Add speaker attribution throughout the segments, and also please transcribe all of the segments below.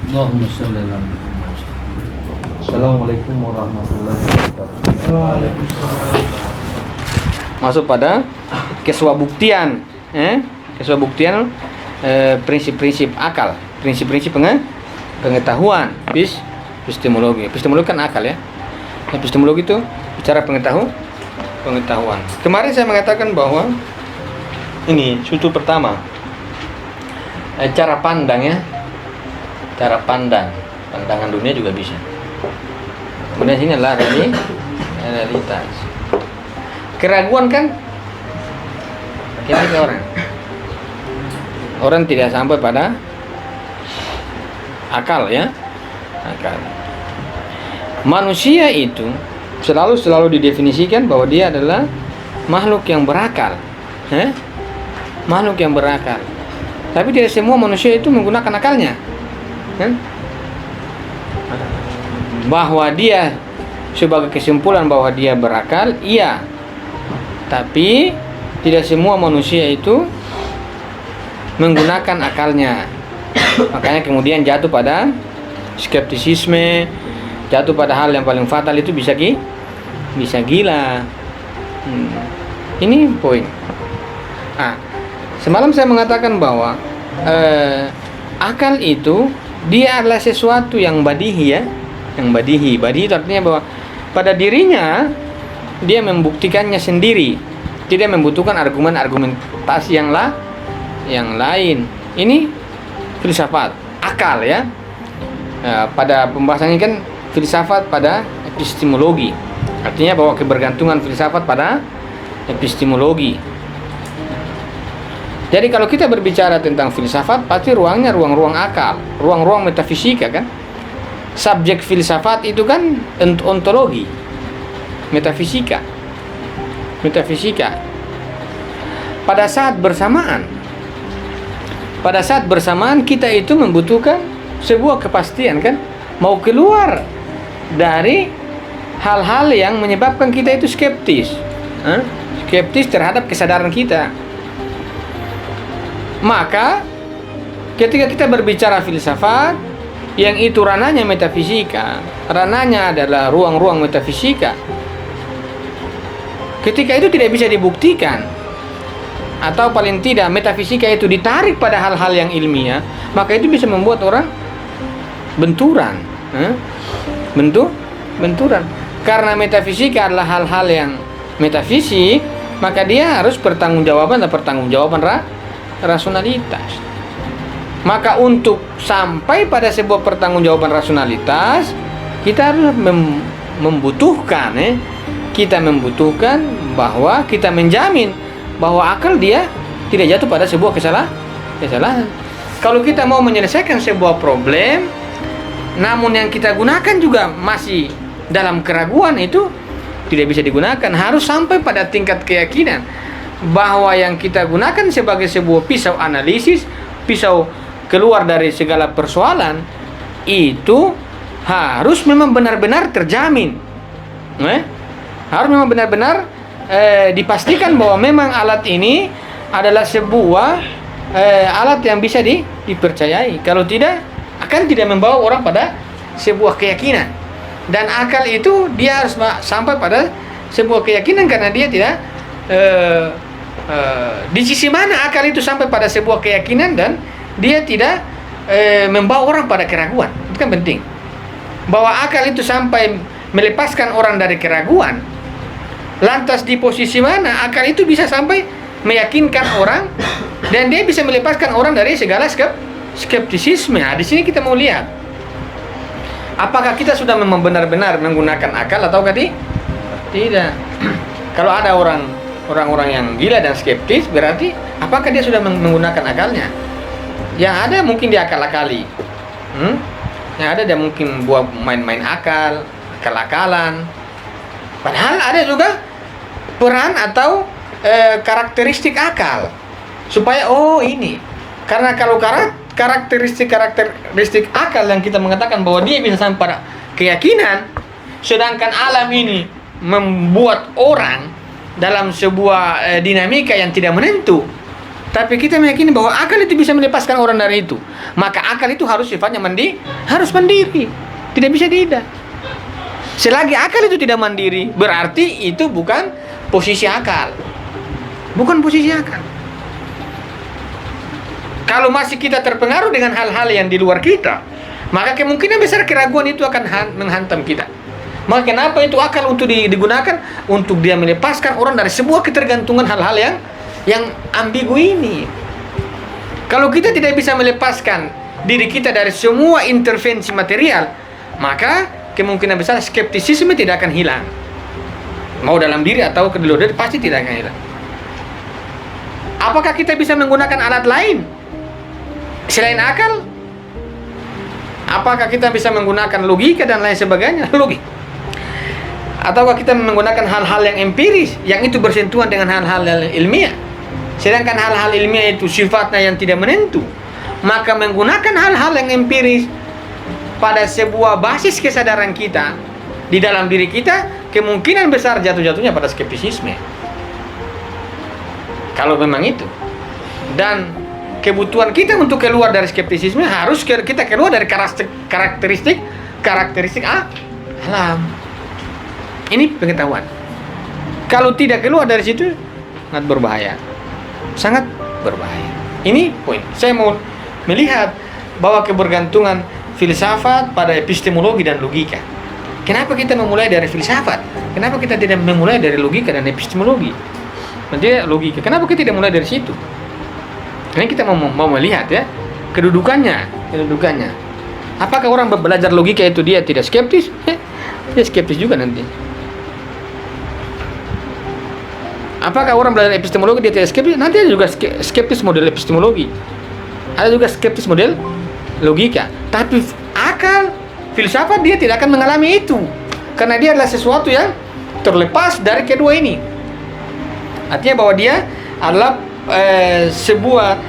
Speaker 1: Allahumma shalli ala Muhammad. Assalamualaikum warahmatullahi wabarakatuh. Masuk pada keswabuktian, keswabuktian prinsip-prinsip akal, prinsip-prinsip pengetahuan, epistemologi. Epistemologi kan akal ya. Epistemologi itu bicara pengetahuan. Kemarin saya mengatakan bahwa ini suatu pertama cara pandang ya, cara pandangan dunia juga bisa. Kemudian sini adalah realitas. Keraguan kan ketika orang tidak sampai pada akal ya, akal. Manusia itu selalu didefinisikan bahwa dia adalah makhluk yang berakal, makhluk yang berakal. Tapi tidak semua manusia itu menggunakan akalnya, bahwa dia sebagai kesimpulan bahwa dia berakal, iya. Tapi tidak semua manusia itu menggunakan akalnya. Makanya kemudian jatuh pada skeptisisme, jatuh pada hal yang paling fatal itu bisa gila. Ini poin. Semalam saya mengatakan bahwa akal itu dia adalah sesuatu yang badihi ya, yang badihi. Badihi itu artinya bahwa pada dirinya dia membuktikannya sendiri, tidak membutuhkan argumentasi yang lain. Ini filsafat akal ya. Pada pembahasannya kan filsafat pada epistemologi, artinya bahwa kebergantungan filsafat pada epistemologi. Jadi kalau kita berbicara tentang filsafat, pasti ruangnya ruang-ruang akal, ruang-ruang metafisika kan. Subjek filsafat itu kan ontologi, metafisika. Pada saat bersamaan kita itu membutuhkan sebuah kepastian kan, mau keluar dari hal-hal yang menyebabkan kita itu skeptis terhadap kesadaran kita. Maka ketika kita berbicara filsafat yang itu ranahnya metafisika, ranahnya adalah ruang-ruang metafisika, ketika itu tidak bisa dibuktikan, atau paling tidak metafisika itu ditarik pada hal-hal yang ilmiah, maka itu bisa membuat orang benturan. Karena metafisika adalah hal-hal yang metafisik, maka dia harus pertanggungjawaban rasionalitas. Maka untuk sampai pada sebuah pertanggungjawaban rasionalitas, kita harus membutuhkan bahwa kita menjamin bahwa akal dia tidak jatuh pada sebuah kesalahan. Kalau kita mau menyelesaikan sebuah problem, namun yang kita gunakan juga masih dalam keraguan, itu tidak bisa digunakan. Harus sampai pada tingkat keyakinan bahwa yang kita gunakan sebagai sebuah pisau analisis, pisau keluar dari segala persoalan, itu harus memang benar-benar terjamin. Harus memang benar-benar dipastikan bahwa memang alat ini adalah sebuah alat yang bisa dipercayai. Kalau tidak, akan tidak membawa orang pada sebuah keyakinan. Dan akal itu dia harus sampai pada sebuah keyakinan, karena dia tidak di sisi mana akal itu sampai pada sebuah keyakinan dan dia tidak membawa orang pada keraguan. Itu kan penting. Bahwa akal itu sampai melepaskan orang dari keraguan. Lantas di posisi mana akal itu bisa sampai meyakinkan orang dan dia bisa melepaskan orang dari segala skeptisisme. Di sini kita mau lihat, apakah kita sudah memang benar-benar menggunakan akal atau tidak. Kalau ada orang-orang yang gila dan skeptis, berarti apakah dia sudah menggunakan akalnya? Yang ada mungkin dia akal-akali, yang ada dia mungkin buat main-main akal-akalan. Padahal ada juga peran atau karakteristik akal, supaya ini karena kalau karakteristik akal yang kita mengatakan bahwa dia bisa sampai pada keyakinan, sedangkan alam ini membuat orang dalam sebuah dinamika yang tidak menentu, Tapi kita meyakini bahwa akal itu bisa melepaskan orang dari itu. Maka akal itu harus sifatnya harus mandiri. Tidak bisa tidak. Selagi akal itu tidak mandiri, berarti itu bukan posisi akal. Bukan posisi akal. Kalau masih kita terpengaruh dengan hal-hal yang di luar kita, maka kemungkinan besar keraguan itu akan menghantam kita. Maka kenapa itu akal untuk digunakan? Untuk dia melepaskan orang dari sebuah ketergantungan hal-hal yang ambigu ini. Kalau kita tidak bisa melepaskan diri kita dari semua intervensi material, maka kemungkinan besar skeptisisme tidak akan hilang. Mau dalam diri atau di luar diri pasti tidak akan hilang. Apakah kita bisa menggunakan alat lain selain akal? Apakah kita bisa menggunakan logika dan lain sebagainya? Logika. Ataukah kita menggunakan hal-hal yang empiris, yang itu bersentuhan dengan hal-hal ilmiah? Sedangkan hal-hal ilmiah itu sifatnya yang tidak menentu. Maka menggunakan hal-hal yang empiris pada sebuah basis kesadaran kita di dalam diri kita, kemungkinan besar jatuh-jatuhnya pada skeptisisme. Kalau memang itu. Dan kebutuhan kita untuk keluar dari skeptisisme harus kita keluar dari karakteristik alam. Ini pengetahuan. Kalau tidak keluar dari situ, sangat berbahaya. Sangat berbahaya. Ini poin. Saya mau melihat bahwa kebergantungan filsafat pada epistemologi dan logika. Kenapa kita memulai dari filsafat? Kenapa kita tidak memulai dari logika dan epistemologi? Nanti logika. Kenapa kita tidak mulai dari situ? Ini kita mau melihat ya kedudukannya. Apakah orang belajar logika itu dia tidak skeptis? Dia skeptis juga nanti. Apakah orang belajar epistemologi dia tidak skeptis? Nanti ada juga skeptis model epistemologi. Ada juga skeptis model logika. Tapi akal, filsafat dia tidak akan mengalami itu. Karena dia adalah sesuatu yang terlepas dari kedua ini. Artinya bahwa dia adalah sebuah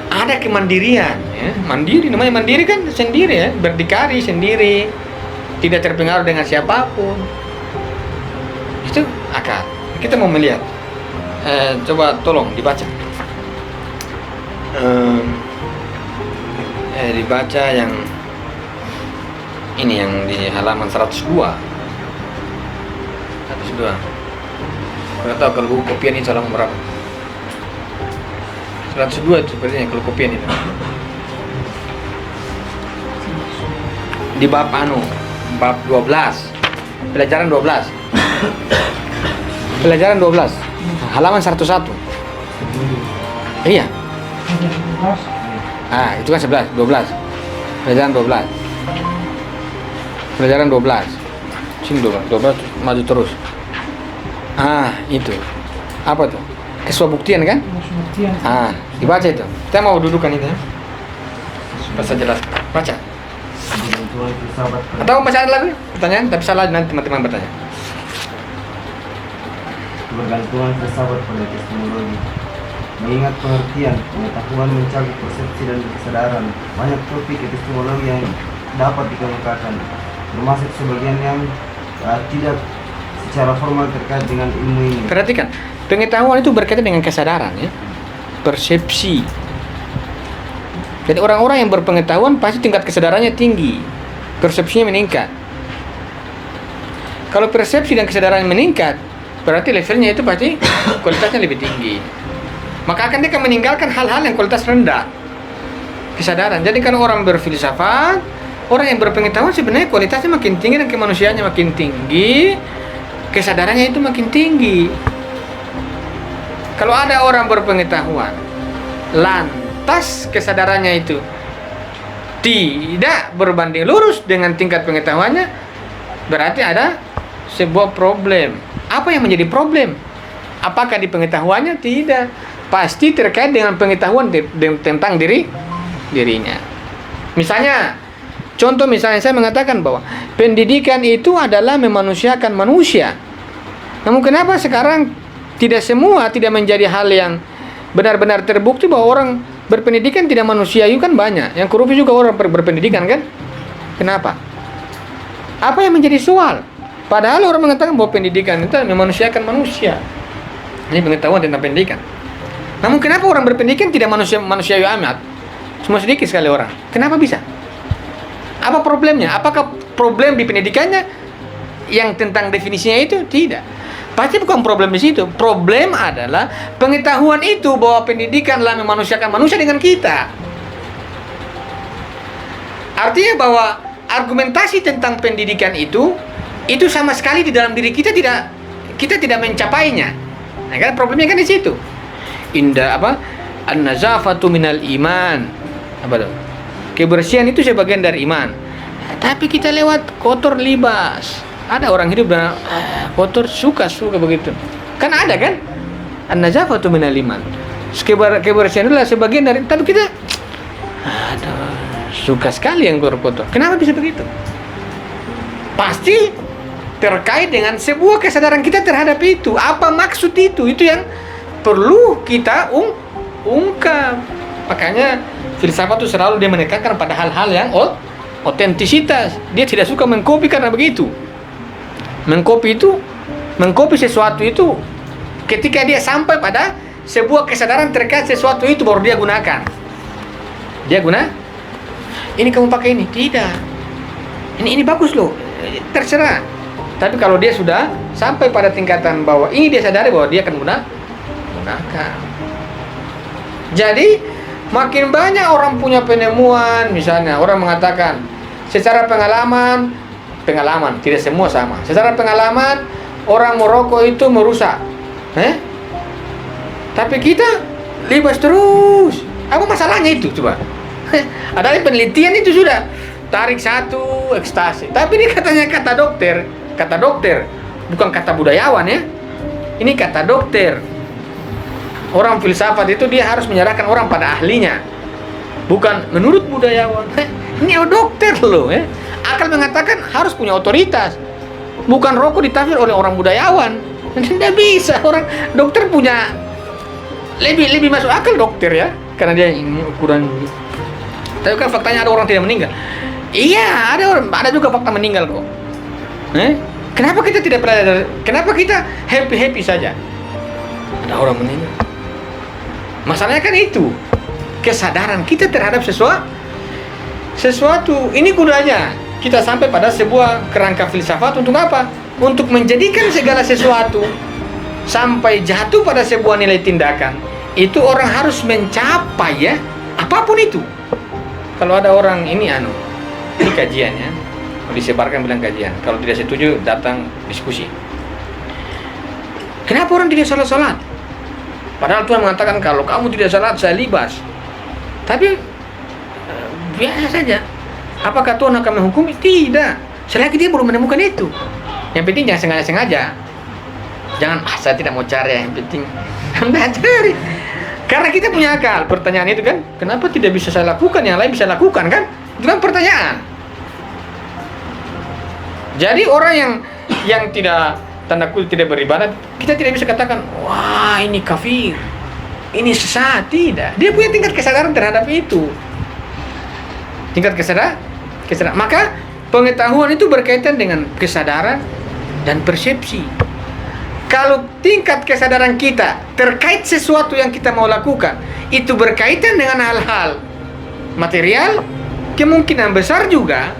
Speaker 1: ada kemandirian ya. Mandiri, namanya mandiri kan sendiri ya, berdikari sendiri, tidak terpengaruh dengan siapapun. Itu akal. Kita mau melihat. Coba tolong dibaca. Dibaca yang ini yang di halaman 102. Saya tahu kalau buku kopian itu halaman berapa? 102 itu sepertinya kalau kopian itu. Di bab bab 12. Pelajaran 12. Pelajaran 12. Halaman 101. Iya. Itu kan 11, 12. Pelajaran 12. Pelajaran 12. Sini 12 maju terus. Itu. Apa tuh? Kesuabuktian kan? Dibaca itu. Kita mau dudukan itu. Bisa jelas. Baca. Atau baca lagi pertanyaan, tapi salah nanti teman-teman bertanya.
Speaker 2: Kebergantungan filsafat pada epistemologi. Mengingat pengertian, pengetahuan mencakup persepsi dan kesadaran, banyak topik epistemologi yang dapat dikemukakan, termasuk sebagian yang tidak secara formal terkait dengan ilmu ini.
Speaker 1: Perhatikan, pengetahuan itu berkaitan dengan kesadaran ya, persepsi. Jadi orang-orang yang berpengetahuan pasti tingkat kesadarannya tinggi, persepsinya meningkat. Kalau persepsi dan kesadaran meningkat, berarti levelnya itu pasti kualitasnya lebih tinggi. Maka dia akan meninggalkan hal-hal yang kualitas rendah, kesadaran. Jadi kalau orang berfilsafat, orang yang berpengetahuan sebenarnya kualitasnya makin tinggi dan kemanusiaannya makin tinggi, kesadarannya itu makin tinggi. Kalau ada orang berpengetahuan, lantas kesadarannya itu tidak berbanding lurus dengan tingkat pengetahuannya, berarti ada sebuah problem. Apa yang menjadi problem? Apakah di pengetahuannya? Tidak. Pasti terkait dengan pengetahuan tentang dirinya. Misalnya, contoh misalnya saya mengatakan bahwa pendidikan itu adalah memanusiakan manusia. Namun kenapa sekarang tidak menjadi hal yang benar-benar terbukti bahwa orang berpendidikan tidak manusiawi kan banyak. Yang korupsi juga orang berpendidikan kan? Kenapa? Apa yang menjadi soal? Padahal orang mengatakan bahwa pendidikan itu memanusiakan manusia. Ini pengetahuan tentang pendidikan. Namun kenapa orang berpendidikan tidak manusiawi amat? Cuma sedikit sekali orang. Kenapa bisa? Apa problemnya? Apakah problem di pendidikannya yang tentang definisinya itu? Tidak. Pasti bukan problem di situ. Problem adalah pengetahuan itu bahwa pendidikanlah memanusiakan manusia dengan kita. Artinya bahwa argumentasi tentang pendidikan itu sama sekali di dalam diri kita tidak mencapainya. Nah, kan problemnya kan di situ. An-nazafatu minal iman. Apa tuh? Kebersihan itu sebagian dari iman. Tapi kita lewat kotor libas. Ada orang hidup dengan kotor suka begitu. Kan ada kan? An-nazafatu minal iman. Kebersihan adalah sebagian dari, tapi kita suka sekali yang kotor. Kenapa bisa begitu? Pasti terkait dengan sebuah kesadaran kita terhadap itu. Apa maksud itu? Itu yang perlu kita ungkap. Makanya filsafat itu selalu dia menekankan pada hal-hal yang otentisitas. Dia tidak suka mengkopi karena begitu. Mengkopi sesuatu itu ketika dia sampai pada sebuah kesadaran terkait sesuatu itu baru dia gunakan. Ini kamu pakai ini, tidak. Ini bagus loh. Terserah. Tapi kalau dia sudah sampai pada tingkatan bahwa ini dia sadari bahwa dia akan gunakan. Jadi makin banyak orang punya penemuan, misalnya orang mengatakan secara pengalaman tidak semua sama. Secara pengalaman orang merokok itu merusak. Tapi kita libas terus. Apa masalahnya itu coba? Ada penelitian itu sudah tarik satu ekstasi. Tapi ini katanya kata dokter, bukan kata budayawan ya. Ini kata dokter. Orang filsafat itu dia harus menyerahkan orang pada ahlinya, bukan menurut budayawan. Ini dokter loh ya. Akal mengatakan harus punya otoritas, bukan rokok ditafsir oleh orang budayawan. Tidak bisa. Orang dokter punya lebih masuk akal dokter ya, karena dia ukuran. Tapi kan faktanya ada orang tidak meninggal. Iya, ada juga fakta meninggal kok. Kenapa kita tidak pernah? Kenapa kita happy saja? Ada orang meninggal. Masalahnya kan itu kesadaran kita terhadap sesuatu. Ini gunanya kita sampai pada sebuah kerangka filsafat untuk apa? Untuk menjadikan segala sesuatu sampai jatuh pada sebuah nilai tindakan. Itu orang harus mencapai ya, apapun itu. Kalau ada orang ini kajian ya, mau disebarkan bilang kajian. Kalau tidak setuju datang diskusi. Kenapa orang tidak salat? Padahal Tuhan mengatakan kalau kamu tidak salat saya libas. Tapi biasa saja. Apakah Tuhan akan menghukumi? Tidak. Selagi dia belum menemukan itu. Yang penting jangan sengaja-sengaja. Jangan saya tidak mau cari, yang penting Anda cari. Karena kita punya akal. Pertanyaan itu kan, kenapa tidak bisa saya lakukan, yang lain bisa lakukan kan? Itu kan pertanyaan. Jadi orang yang tidak, tanda kutip tidak beribadat, kita tidak bisa katakan, wah ini kafir, ini sesat. Tidak. Dia punya tingkat kesadaran terhadap itu. Tingkat kesadaran. Maka pengetahuan itu berkaitan dengan kesadaran dan persepsi. Kalau tingkat kesadaran kita terkait sesuatu yang kita mau lakukan itu berkaitan dengan hal-hal material, kemungkinan besar juga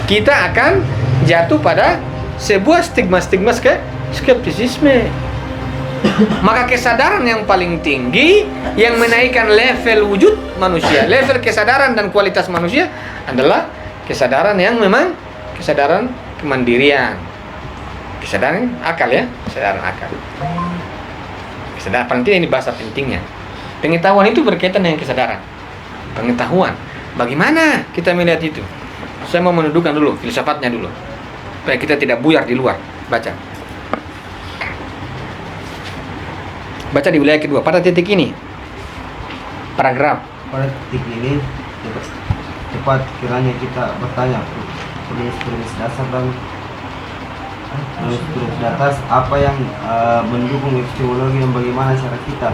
Speaker 1: kita akan jatuh pada sebuah stigma-stigma skeptisisme. Maka kesadaran yang paling tinggi yang menaikkan level wujud manusia, level kesadaran dan kualitas manusia adalah kesadaran yang memang kesadaran kemandirian. Kesadaran akal ya, kesadaran akal. Kesadaran penting, ini bahasa pentingnya. Pengetahuan itu berkaitan dengan kesadaran. Pengetahuan. Bagaimana kita melihat itu? Saya mau mendudukan dulu filsafatnya dulu, supaya kita tidak buyar di luar. Baca di wilayah kedua pada titik ini. Paragraf.
Speaker 2: Pada titik ini tepat kiranya kita bertanya premis dasar dan menurut di atas apa yang mendukung epistemologi dan bagaimana cara kita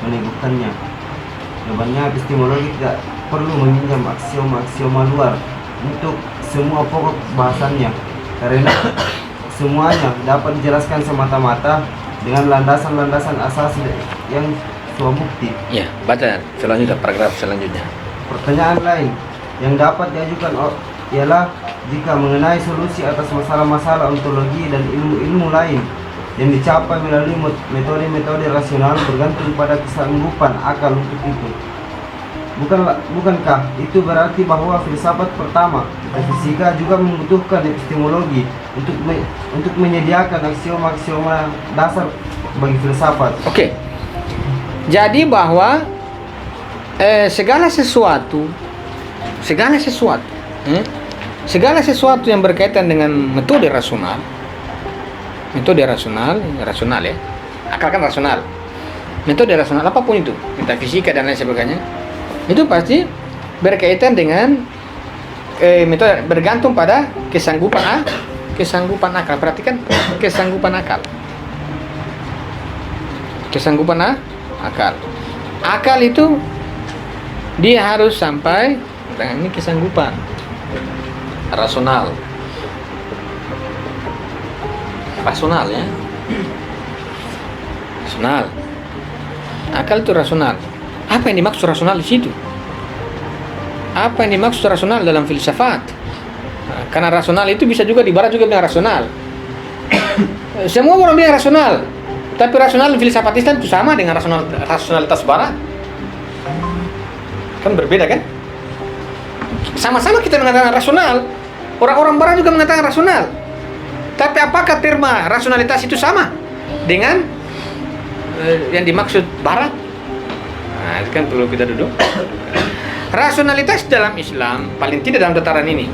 Speaker 2: meneguhkannya. Jawabannya, epistemologi tidak perlu meminjam aksioma-aksioma luar untuk semua pokok bahasannya, karena semuanya dapat dijelaskan semata-mata dengan landasan-landasan asasi yang peristiwa bukti.
Speaker 1: Ya, baca selanjutnya, paragraf selanjutnya.
Speaker 2: Pertanyaan lain yang dapat diajukan ialah jika mengenai solusi atas masalah-masalah ontologi dan ilmu-ilmu lain yang dicapai melalui metode-metode rasional bergantung pada kesanggupan akal untuk itu. Bukankah itu berarti bahwa filsafat pertama, metafisika, juga membutuhkan epistemologi untuk menyediakan aksioma-aksioma dasar bagi filsafat?
Speaker 1: Oke. Jadi bahwa segala sesuatu yang berkaitan dengan metode rasional ya, akal kan rasional, metode rasional apapun itu, metafisika dan lain sebagainya, itu pasti berkaitan dengan metode, bergantung pada kesanggupan akal. Perhatikan kesanggupan akal. Akal itu dia harus sampai dengan ini kesanggupan rasional ya. Rasional. Akal itu rasional. Apa yang dimaksud rasional di situ? Apa yang dimaksud rasional dalam filsafat? Nah, karena rasional itu bisa juga di barat juga bilang rasional. Semua orang bilang rasional, tapi rasional filsafat Islam itu sama dengan rasionalitas barat. Kan berbeda kan? Sama-sama kita mengatakan rasional. Orang-orang barat juga mengatakan rasional. Tapi apakah terma rasionalitas itu sama dengan yang dimaksud barat? Nah, itu kan perlu kita duduk. Rasionalitas dalam Islam paling tidak dalam tataran ini.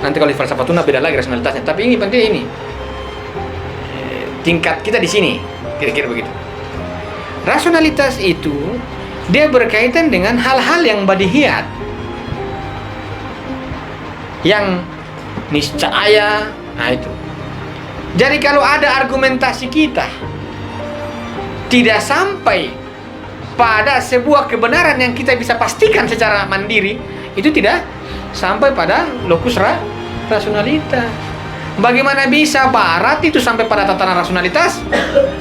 Speaker 1: Nanti kalau di falsafah tuna beda lagi rasionalitasnya. Tapi ini penting ini. Tingkat kita di sini, kira-kira begitu. Rasionalitas itu dia berkaitan dengan hal-hal yang badihiyat, yang niscaya. Nah itu. Jadi kalau ada argumentasi kita tidak sampai pada sebuah kebenaran yang kita bisa pastikan secara mandiri, itu tidak sampai pada lokus rasionalitas. Bagaimana bisa barat itu sampai pada tatanan rasionalitas,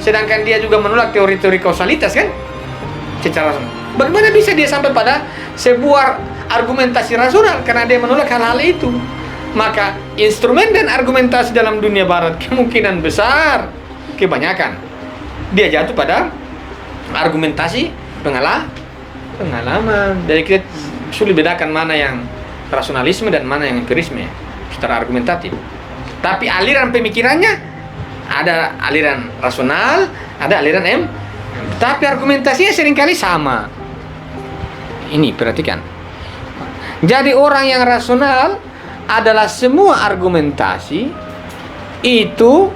Speaker 1: sedangkan dia juga menolak teori-teori kausalitas kan? Secara rasional. Bagaimana bisa dia sampai pada sebuah argumentasi rasional karena dia menolak hal-hal itu? Maka instrumen dan argumentasi dalam dunia barat kemungkinan besar, kebanyakan dia jatuh pada argumentasi pengalaman. Jadi kita sulit bedakan mana yang rasionalisme dan mana yang empirisme secara argumentatif. Tapi aliran pemikirannya ada aliran rasional, ada aliran tapi argumentasinya seringkali sama. Ini perhatikan. Jadi orang yang rasional adalah semua argumentasi itu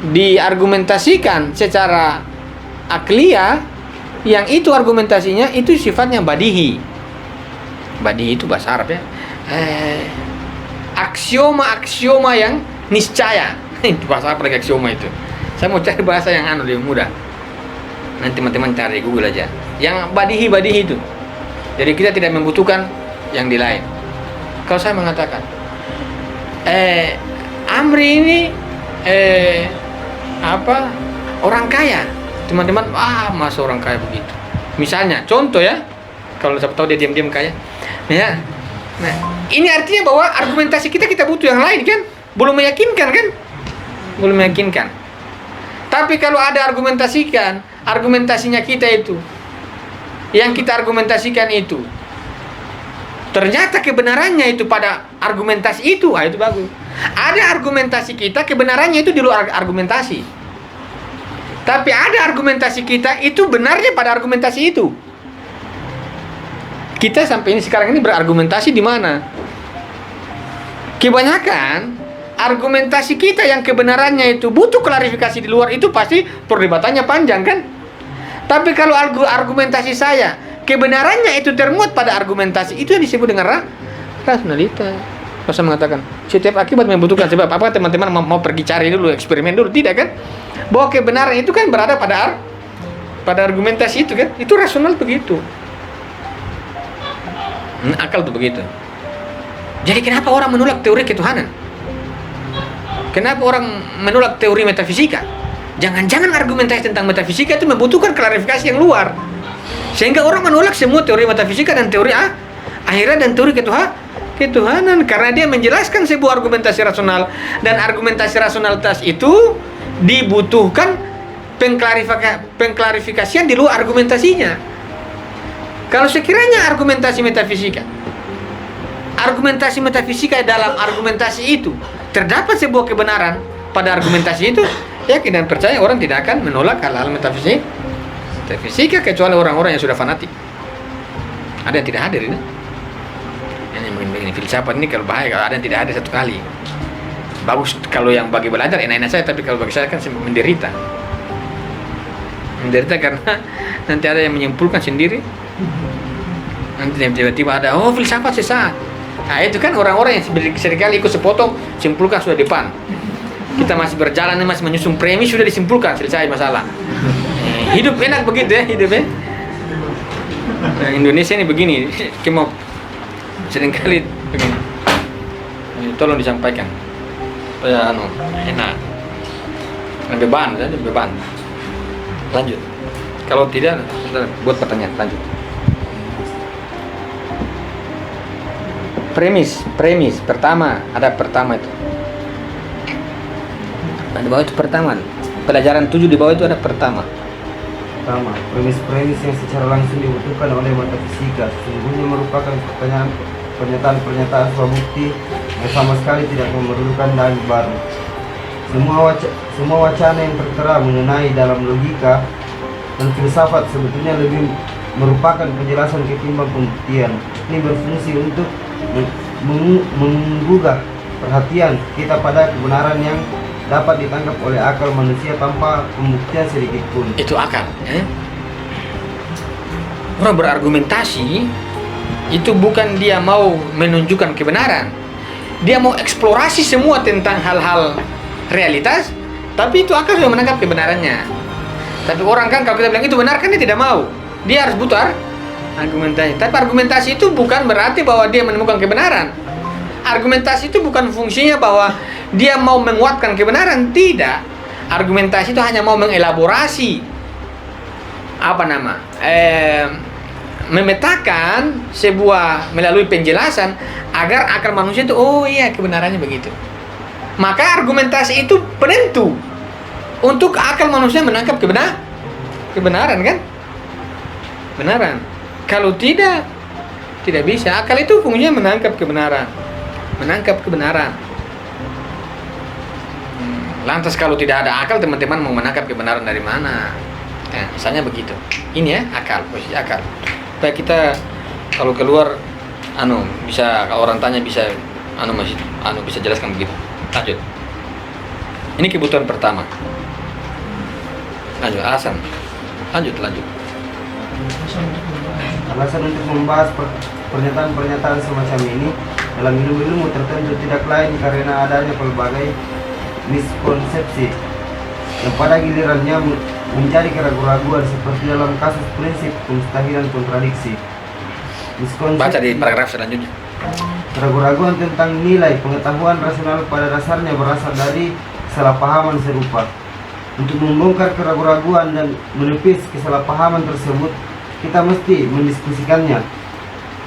Speaker 1: diargumentasikan secara akliah, yang itu argumentasinya itu sifatnya badihi. Badihi itu bahasa Arab ya. Aksioma-aksioma yang niscaya. Itu bahasa Arab lagi aksioma itu. Saya mau cari bahasa yang lebih mudah. Nanti teman-teman cari Google aja. Yang badihi itu. Jadi kita tidak membutuhkan yang di lain. Kalau saya mengatakan Amri ini orang kaya, teman-teman, masa orang kaya begitu. Misalnya, contoh ya, kalau siapa tahu dia diam-diam kaya, ya. Nah, ini artinya bahwa argumentasi kita butuh yang lain kan? Belum meyakinkan kan? Belum meyakinkan. Tapi kalau ada argumentasinya kita itu, yang kita argumentasikan itu, ternyata kebenarannya itu pada argumentasi itu, itu bagus. Ada argumentasi kita, kebenarannya itu di luar argumentasi. Tapi ada argumentasi kita itu benarnya pada argumentasi itu. Kita sampai ini sekarang ini berargumentasi di mana? Kebanyakan argumentasi kita yang kebenarannya itu butuh klarifikasi di luar itu pasti perdebatannya panjang kan? Tapi kalau argumentasi saya kebenarannya itu termuat pada argumentasi, itu yang disebut dengan rasionalitas. Saya mengatakan setiap akibat membutuhkan sebab. Apa teman-teman mau pergi cari dulu, eksperimen dulu? Tidak kan? Bahwa kebenaran itu kan berada pada argumentasi itu kan? Itu rasional begitu. Akal itu begitu. Jadi kenapa orang menolak teori ketuhanan? Kenapa orang menolak teori metafisika? Jangan-jangan argumentasi tentang metafisika itu membutuhkan klarifikasi yang luar. Sehingga orang menolak semua teori metafisika dan teori akhirat dan teori ketuhanan karena dia menjelaskan sebuah argumentasi rasional, dan argumentasi rasionalitas itu dibutuhkan pengklarifikasian di luar argumentasinya. Kalau sekiranya argumentasi metafisika dalam argumentasi itu terdapat sebuah kebenaran pada argumentasi itu, yakin dan percaya orang tidak akan menolak hal-hal metafisika kecuali orang-orang yang sudah fanatik. Ada yang tidak hadir ini. Ini begini filsafat ini kalau bahaya kalau ada yang tidak hadir satu kali. Bagus kalau yang bagi belajar enak-enak saya, tapi kalau bagi saya kan menderita karena nanti ada yang menyimpulkan sendiri. Nanti tiba-tiba ada filsafat sesat. Nah itu kan orang-orang yang seringkali ikut sepotong, simpulkan sudah depan. Kita masih berjalan, masih menyusun premis, sudah disimpulkan, selesai masalah. Hidup enak begitu ya hidupnya. Nah, Indonesia ini begini, mau seringkali begini. Tolong disampaikan supaya enak. Beban. Lanjut. Kalau tidak, buat pertanyaan. Lanjut. Premis pertama, ada pertama itu. Nah, di bawah itu pertama. Pelajaran 7 di bawah itu ada pertama.
Speaker 2: Premis-premis yang secara langsung dibutuhkan oleh metafisika sesungguhnya merupakan pernyataan sebuah bukti yang sama sekali tidak memerlukan dalil baru. Semua wacana yang tertera mengenai dalam logika dan filsafat sebetulnya lebih merupakan penjelasan ketimbang pembuktian. Ini berfungsi untuk menggugah perhatian kita pada kebenaran yang dapat ditangkap oleh akal manusia tanpa pembuktian sedikit pun.
Speaker 1: Itu akal. Orang berargumentasi itu bukan dia mau menunjukkan kebenaran, dia mau eksplorasi semua tentang hal-hal realitas, tapi itu akal sudah menangkap kebenarannya. Tapi orang kan kalau kita bilang itu benar kan dia tidak mau, dia harus butuh argumentasi. Tapi argumentasi itu bukan berarti bahwa dia menemukan kebenaran. Argumentasi itu bukan fungsinya bahwa dia mau menguatkan kebenaran, tidak. Argumentasi itu hanya mau mengelaborasi memetakan sebuah melalui penjelasan agar akal manusia itu iya kebenarannya begitu. Maka argumentasi itu penentu untuk akal manusia menangkap kebenaran kan? Benaran. Kalau tidak bisa. Akal itu fungsinya menangkap kebenaran. Lantas kalau tidak ada akal, teman-teman mau menangkap kebenaran dari mana? Misalnya begitu. Ini ya akal, posisi akal. Supaya kita kalau keluar bisa, kalau orang tanya bisa bisa jelaskan begitu. Lanjut. Ini kebutuhan pertama. Lanjut alasan. Lanjut.
Speaker 2: Alasan untuk membahas pernyataan-pernyataan semacam ini dalam ilmu tertentu tidak lain karena adanya pelbagai miskonsepsi yang pada gilirannya mencari keraguan-raguan seperti dalam kasus prinsip kemustahilan kontradiksi.
Speaker 1: Baca di paragraf selanjutnya.
Speaker 2: Keraguan-raguan tentang nilai pengetahuan rasional pada dasarnya berasal dari kesalahpahaman serupa. Untuk membongkar keraguan-raguan dan menepis kesalahpahaman tersebut, kita mesti mendiskusikannya.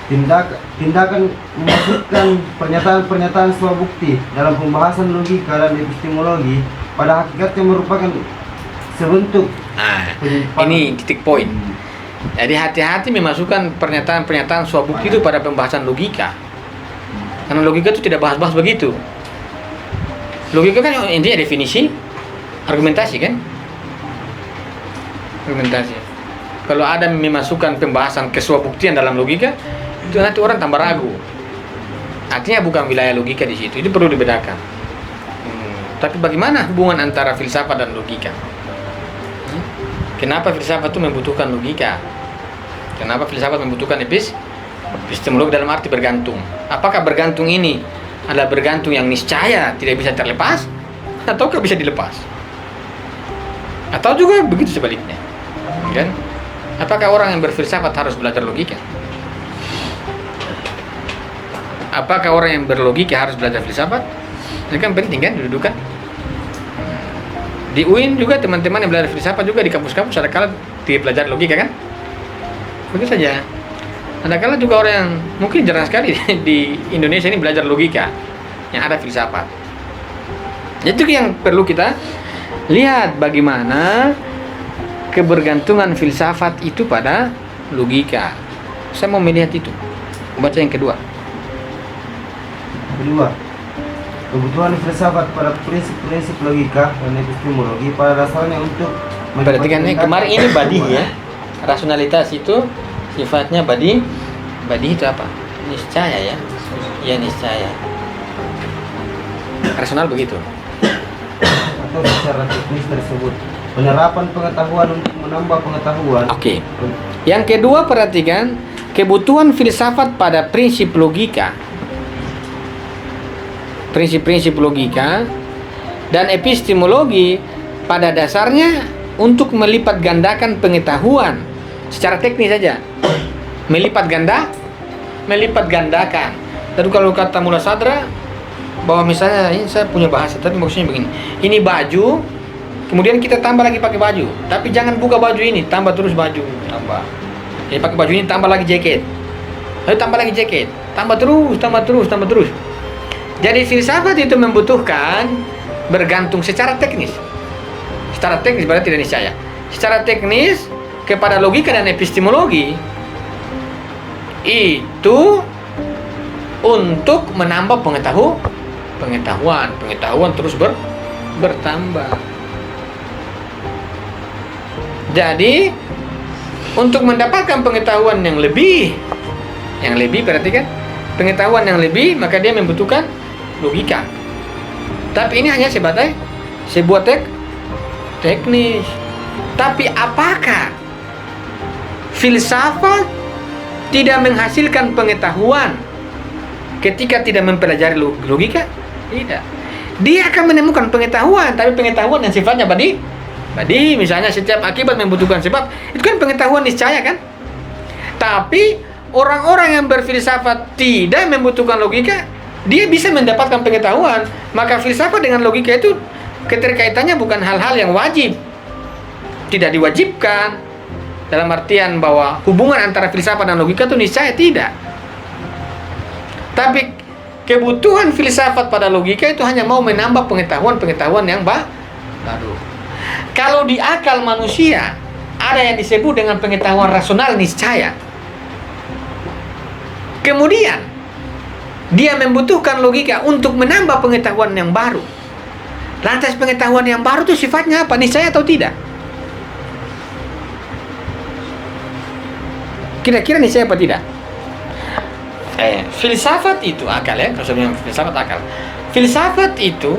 Speaker 2: Tindakan memasukkan pernyataan-pernyataan sebuah bukti dalam pembahasan logika dan epistemologi pada hakikatnya merupakan sebentuk
Speaker 1: ini titik poin. Jadi hati-hati memasukkan pernyataan-pernyataan sebuah bukti itu pada pembahasan logika. Karena logika itu tidak bahas-bahas begitu. Logika kan intinya definisi, argumentasi kan? Argumentasi. Kalau ada memasukkan pembahasan ke sebuah buktian dalam logika, itu nanti orang tambah ragu. Artinya bukan wilayah logika di situ. Itu perlu dibedakan. Tapi bagaimana hubungan antara filsafat dan logika? Kenapa filsafat itu membutuhkan logika? Kenapa filsafat membutuhkan epistemologi dalam arti bergantung? Apakah bergantung ini adalah bergantung yang niscaya tidak bisa terlepas, ataukah bisa dilepas? Atau juga begitu sebaliknya, kan? Apakah orang yang berfilsafat harus belajar logika? Apakah orang yang berlogika harus belajar filsafat? Ini kan penting kan, kedudukan. Di UIN juga teman-teman yang belajar filsafat juga di kampus-kampus ada kala dipelajari logika kan? Begitu saja. Ada kala juga orang yang mungkin jarang sekali di Indonesia ini belajar logika yang ada filsafat. Itu yang perlu kita lihat bagaimana kebergantungan filsafat itu pada logika. Saya mau melihat itu. Baca yang kedua.
Speaker 2: Kedua, kebutuhan filsafat pada prinsip-prinsip logika dan epistemologi pada dasarnya untuk
Speaker 1: Perhatikan nih, kemarin ini badi ya. Rasionalitas itu sifatnya badi. Badi itu apa? Niscaya ya. Ya niscaya. Rasional begitu.
Speaker 2: Atau secara teknis tersebut penerapan pengetahuan untuk menambah pengetahuan.
Speaker 1: Oke. Yang kedua perhatikan kebutuhan filsafat pada prinsip logika. Prinsip-prinsip logika dan epistemologi pada dasarnya untuk melipat gandakan pengetahuan secara teknis saja. Melipat gandakan. Lalu kalau kata Mula Sadra bahwa misalnya ini saya punya bahasa tapi maksudnya begini. Ini baju, kemudian kita tambah lagi pakai baju. Tapi jangan buka baju ini, tambah terus baju, tambah. Jadi pakai baju ini tambah lagi jaket. Lalu tambah lagi jaket, tambah terus. Jadi filsafat itu membutuhkan bergantung secara teknis. Secara teknis berarti tidak niscaya. Secara teknis kepada logika dan epistemologi itu untuk menambah pengetahuan terus bertambah. Jadi untuk mendapatkan pengetahuan yang lebih perhatikan pengetahuan yang lebih, maka dia membutuhkan logika. Tapi ini hanya sebagai sebuah teknis. Tapi apakah filsafat tidak menghasilkan pengetahuan ketika tidak mempelajari logika? Tidak. Dia akan menemukan pengetahuan, tapi pengetahuan yang sifatnya badi. Misalnya setiap akibat membutuhkan sebab, itu kan pengetahuan niscaya kan? Tapi orang-orang yang berfilsafat tidak membutuhkan logika, dia bisa mendapatkan pengetahuan. Maka filsafat dengan logika itu keterkaitannya bukan hal-hal yang wajib, tidak diwajibkan dalam artian bahwa hubungan antara filsafat dan logika itu niscaya tidak. Tapi kebutuhan filsafat pada logika itu hanya mau menambah pengetahuan yang baru. Kalau di akal manusia ada yang disebut dengan pengetahuan rasional niscaya. Kemudian dia membutuhkan logika untuk menambah pengetahuan yang baru. Lantas pengetahuan yang baru itu sifatnya apa? Niscaya atau tidak? Kira-kira niscaya apa tidak? Filsafat itu akal ya. Kalau saya bilang filsafat akal. Filsafat itu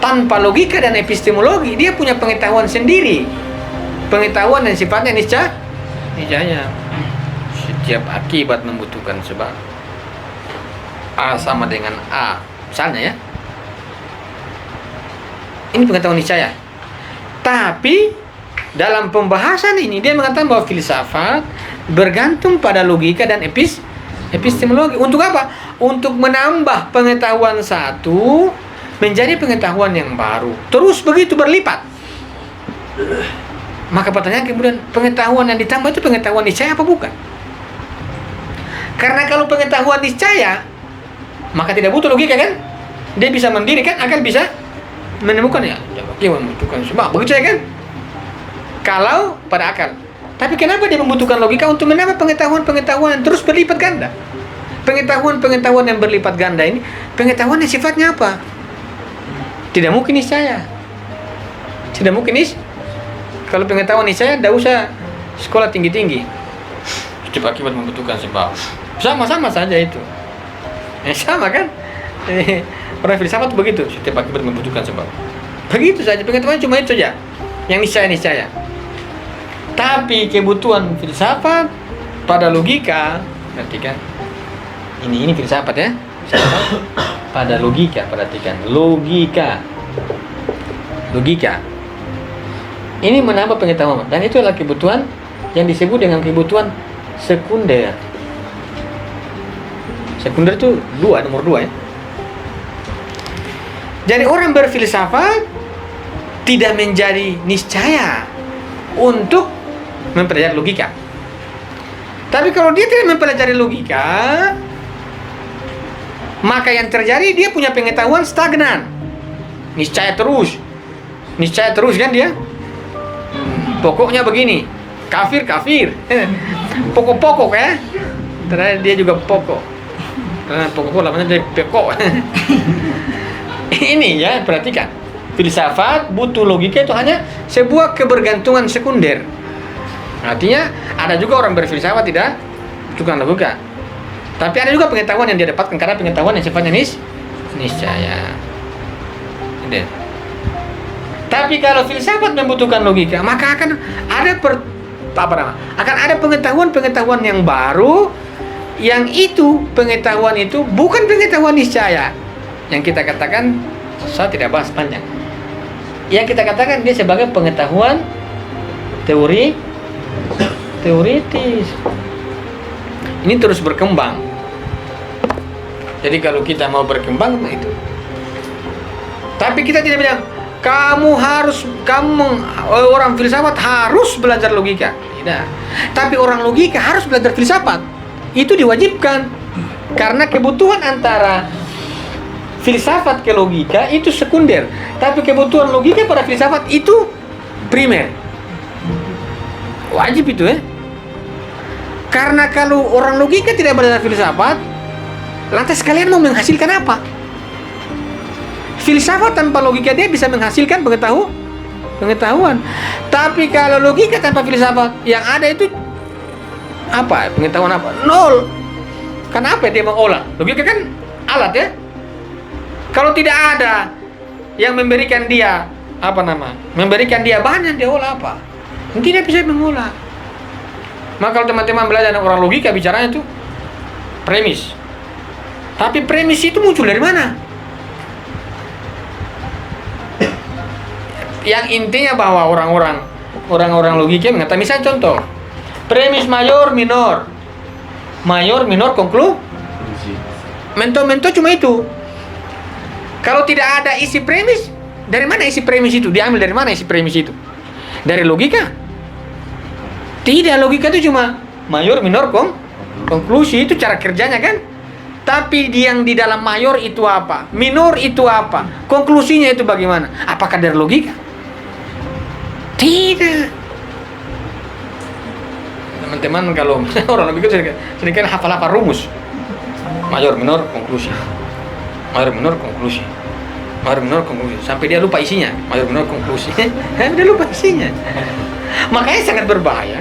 Speaker 1: tanpa logika dan epistemologi dia punya pengetahuan sendiri. Pengetahuan yang sifatnya niscaya. Setiap akibat membutuhkan sebab. A sama dengan A, misalnya ya. Ini pengetahuan niscaya. Tapi dalam pembahasan ini dia mengatakan bahwa filsafat bergantung pada logika dan epistemologi. Untuk apa? Untuk menambah pengetahuan satu menjadi pengetahuan yang baru. Terus begitu berlipat. Maka pertanyaan kemudian, pengetahuan yang ditambah itu pengetahuan niscaya apa bukan? Karena kalau pengetahuan niscaya, maka tidak butuh logika kan? Dia bisa mandiri kan? Akal bisa menemukan ya. Dia membutuhkan sebab. Begitu ya kan? Kalau pada akal. Tapi kenapa dia membutuhkan logika untuk menambah pengetahuan terus berlipat ganda? Pengetahuan yang berlipat ganda ini, pengetahuan yang sifatnya apa? Tidak mungkin niscaya. Tidak mungkin kalau pengetahuan niscaya, tidak usah sekolah tinggi-tinggi. Setiap akibat membutuhkan sebab. Sama-sama saja itu. Sama kan? Orang filsafat begitu. Setiap akibat membutuhkan sebab. Begitu saja. Pengetahuan cuma itu saja. Yang niscaya. Tapi kebutuhan filsafat pada logika, perhatikan. Ini filsafat ya. Filsafat pada logika, perhatikan. Logika. Ini menambah pengetahuan. Dan itu adalah kebutuhan yang disebut dengan kebutuhan sekunder. Sekunder itu nomor 2 ya. Jadi orang berfilsafat tidak menjadi niscaya untuk mempelajari logika. Tapi kalau dia tidak mempelajari logika, maka yang terjadi dia punya pengetahuan stagnan. Niscaya terus kan dia. Pokoknya begini, kafir. Pokok-pokok ya. Ternyata dia juga pokok. Karena pokok namanya jadi pekok. Ini ya, perhatikan. Filsafat butuh logika itu hanya sebuah kebergantungan sekunder. Artinya ada juga orang berfilsafat tidak butuhkan logika. Tapi ada juga pengetahuan yang dia dapatkan karena pengetahuan yang sifatnya niscaya. Tapi kalau filsafat membutuhkan logika, maka akan ada akan ada pengetahuan yang baru, yang itu pengetahuan itu bukan pengetahuan niscaya. Yang kita katakan, saya tidak bahas panjang. Yang kita katakan dia sebagai pengetahuan teoritis. Ini terus berkembang. Jadi kalau kita mau berkembang itu. Tapi kita tidak bilang kamu orang filsafat harus belajar logika. Tidak. Tapi orang logika harus belajar filsafat. Itu diwajibkan. Karena kebutuhan antara filsafat ke logika itu sekunder, tapi kebutuhan logika pada filsafat itu primer. Wajib itu ya. Karena kalau orang logika tidak belajar filsafat, lantas kalian mau menghasilkan apa? Filsafat tanpa logika dia bisa menghasilkan pengetahuan. Tapi kalau logika tanpa filsafat, yang ada itu apa? Pengetahuan apa? Nol. Kenapa dia mau olah? Logika kan alat ya. Kalau tidak ada yang memberikan dia memberikan dia bahan yang dia olah apa? Tidak bisa mengolah. Maka kalau teman-teman belajar orang logika bicaranya itu premis. Tapi premis itu muncul dari mana? Yang intinya bahwa orang-orang logika mengatakan, misalnya contoh, premis mayor minor konklusi. Mento cuma itu. Kalau tidak ada isi premis, dari mana isi premis itu? Diambil dari mana isi premis itu? Dari logika? Tidak, logika itu cuma mayor, minor, konklusi. Itu cara kerjanya kan? Tapi yang di dalam mayor itu apa? Minor itu apa? Konklusinya itu bagaimana? Apakah dari logika? Tidak. Teman-teman kalau orang logika sedikit hafal-hafal rumus. Mayor, minor, konklusi. Mayor minor konklusi sampai dia lupa isinya. Mayor minor konklusi dia lupa isinya. Makanya sangat berbahaya